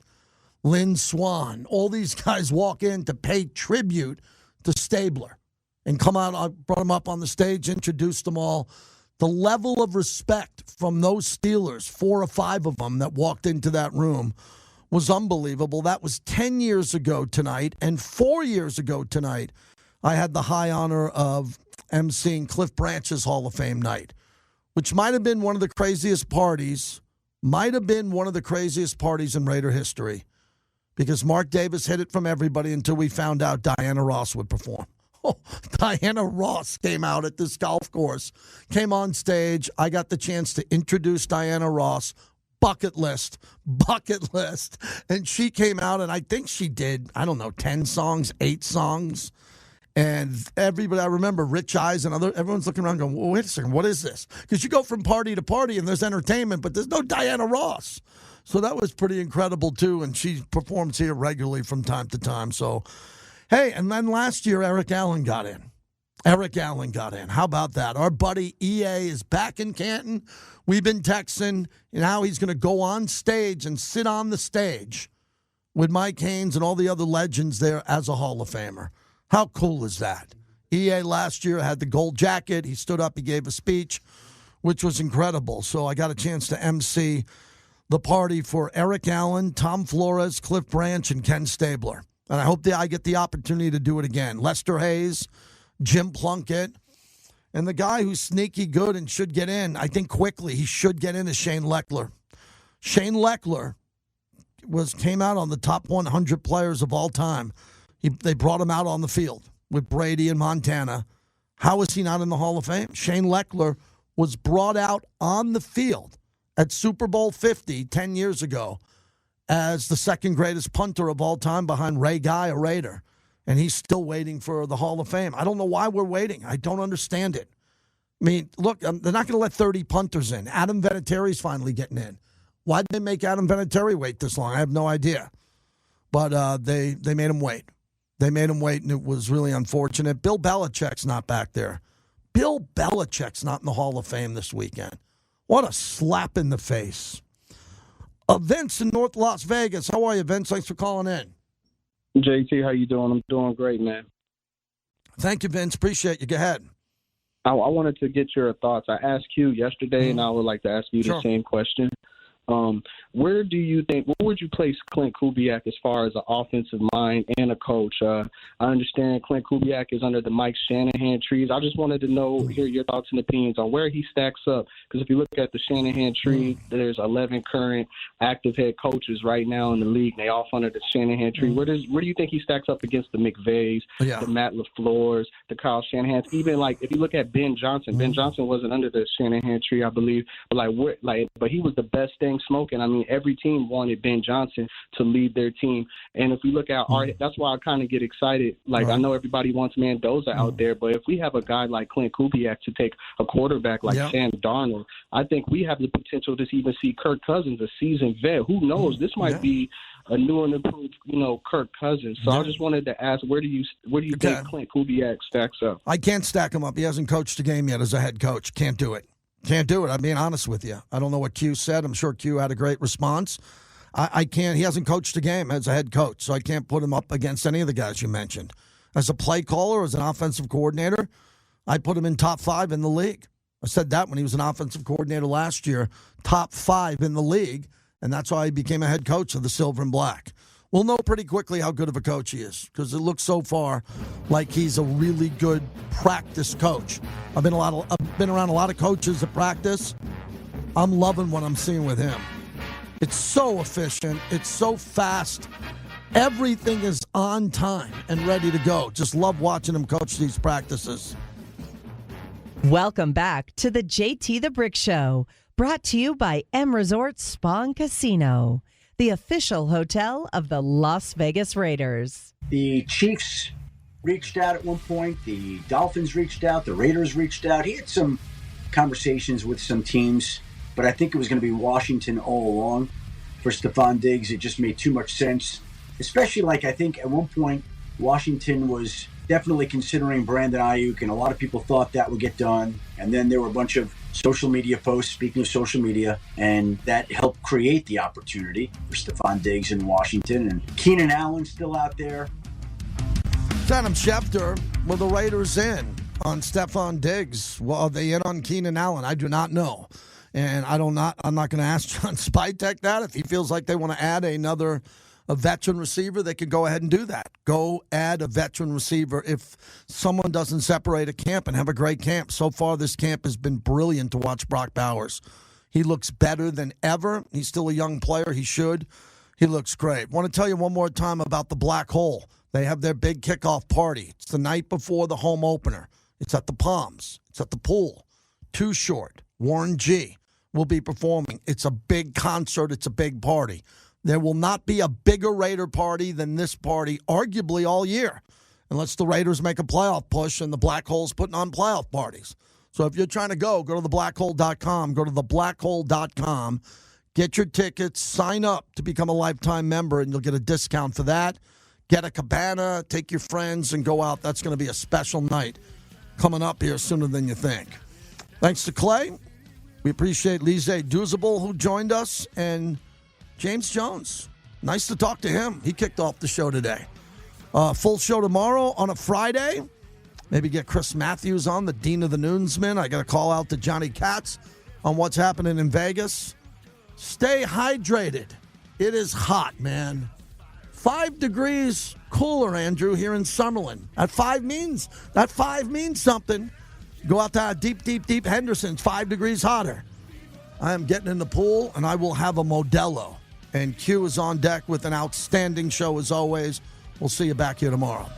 Lynn Swann. All these guys walk in to pay tribute to Stabler and come out. I brought them up on the stage, introduced them all. The level of respect from those Steelers, 4 or 5 of them that walked into that room, was unbelievable. That was 10 years ago tonight. And 4 years ago tonight, I had the high honor of emceeing Cliff Branch's Hall of Fame night, which might have been one of the craziest parties, in Raider history, because Mark Davis hid it from everybody until we found out Diana Ross would perform. Diana Ross came out at this golf course, came on stage. I got the chance to introduce Diana Ross, bucket list. And she came out, and I think she did, 10 songs, 8 songs. And everybody, I remember Rich Eisen and everyone's looking around going, well, wait a second, what is this? Because you go from party to party and there's entertainment, but there's no Diana Ross. So that was pretty incredible, too. And she performs here regularly from time to time. So, hey, and then last year, Eric Allen got in. How about that? Our buddy EA is back in Canton. We've been texting. Now he's going to go on stage and sit on the stage with Mike Haynes and all the other legends there as a Hall of Famer. How cool is that? EA last year had the gold jacket. He stood up. He gave a speech, which was incredible. So I got a chance to MC the party for Eric Allen, Tom Flores, Cliff Branch, and Ken Stabler. And I hope that I get the opportunity to do it again. Lester Hayes, Jim Plunkett, and the guy who's sneaky good and should get in, I think quickly he should get in, is Shane Leckler. Shane Leckler came out on the top 100 players of all time. They brought him out on the field with Brady and Montana. How is he not in the Hall of Fame? Shane Leckler was brought out on the field at Super Bowl 50 10 years ago as the second greatest punter of all time behind Ray Guy, a Raider. And he's still waiting for the Hall of Fame. I don't know why we're waiting. I don't understand it. I mean, look, they're not going to let 30 punters in. Adam Vinatieri's finally getting in. Why did they make Adam Vinatieri wait this long? I have no idea. But they made him wait. And it was really unfortunate. Bill Belichick's not back there. Bill Belichick's not in the Hall of Fame this weekend. What a slap in the face. Vince in North Las Vegas. How are you, Vince? Thanks for calling in. JT, how you doing? I'm doing great, man. Thank you, Vince. Appreciate you. Go ahead. I wanted to get your thoughts. I asked you yesterday, and I would like to ask you the same question. Where would you place Clint Kubiak as far as an offensive mind and a coach? I understand Clint Kubiak is under the Mike Shanahan trees. I just wanted to hear your thoughts and opinions on where he stacks up. Because if you look at the Shanahan tree, there's 11 current active head coaches right now in the league. They all under the Shanahan tree. Where do you think he stacks up against the McVays, the Matt LaFleurs, the Kyle Shanahans? Even if you look at Ben Johnson, Ben Johnson wasn't under the Shanahan tree, I believe. But he was the best thing smoking. I mean, every team wanted Ben Johnson to lead their team. And if we look at that's why I kind of get excited. I know everybody wants Mendoza out there, but if we have a guy like Clint Kubiak to take a quarterback like Sam Darnold, I think we have the potential to even see Kirk Cousins, a seasoned vet. Who knows? This might be a new and improved, Kirk Cousins. So I just wanted to ask, where do you think Clint Kubiak stacks up? I can't stack him up. He hasn't coached a game yet as a head coach. Can't do it. Can't do it. I'm being honest with you. I don't know what Q said. I'm sure Q had a great response. I can't. He hasn't coached a game as a head coach, so I can't put him up against any of the guys you mentioned. As a play caller, as an offensive coordinator, I put him in top 5 in the league. I said that when he was an offensive coordinator last year, top 5 in the league, and that's why he became a head coach of the Silver and Black. We'll know pretty quickly how good of a coach he is because it looks so far like he's a really good practice coach. I've been around a lot of coaches at practice. I'm loving what I'm seeing with him. It's so efficient. It's so fast. Everything is on time and ready to go. Just love watching him coach these practices. Welcome back to the JT the Brick Show, brought to you by M Resort Spa and Casino, the official hotel of the Las Vegas Raiders. The Chiefs reached out at one point. The Dolphins reached out. The Raiders reached out. He had some conversations with some teams, but I think it was going to be Washington all along. For Stephon Diggs, it just made too much sense, especially I think at one point Washington was definitely considering Brandon Ayuk, and a lot of people thought that would get done. And then there were a bunch of social media posts, speaking of social media, and that helped create the opportunity for Stephon Diggs in Washington. And Keenan Allen still out there. Adam Schefter, were the Raiders in on Stephon Diggs? Well, are they in on Keenan Allen? I do not know. And I'm not going to ask John Spytek that. If he feels like they want to add a veteran receiver, they could go ahead and do that. Go add a veteran receiver if someone doesn't separate a camp and have a great camp. So far, this camp has been brilliant to watch Brock Bowers. He looks better than ever. He's still a young player. He should. He looks great. Want to tell you one more time about the Black Hole. They have their big kickoff party. It's the night before the home opener. It's at the Palms. It's at the pool. Too Short. Warren G. will be performing. It's a big concert. It's a big party. There will not be a bigger Raider party than this party, arguably all year, unless the Raiders make a playoff push and the Black Hole's putting on playoff parties. So if you're trying to go to theblackhole.com. Go to theblackhole.com. Get your tickets. Sign up to become a lifetime member, and you'll get a discount for that. Get a cabana. Take your friends and go out. That's going to be a special night coming up here sooner than you think. Thanks to Clay. We appreciate Lise Douzable, who joined us, and James Jones. Nice to talk to him. He kicked off the show today. Full show tomorrow on a Friday. Maybe get Chris Matthews on, the Dean of the Newsmen. I got a call out to Johnny Katz on what's happening in Vegas. Stay hydrated. It is hot, man. 5 degrees cooler, Andrew, here in Summerlin. That 5 means something. Go out to deep Henderson's, 5 degrees hotter. I am getting in the pool, and I will have a Modelo. And Q is on deck with an outstanding show as always. We'll see you back here tomorrow.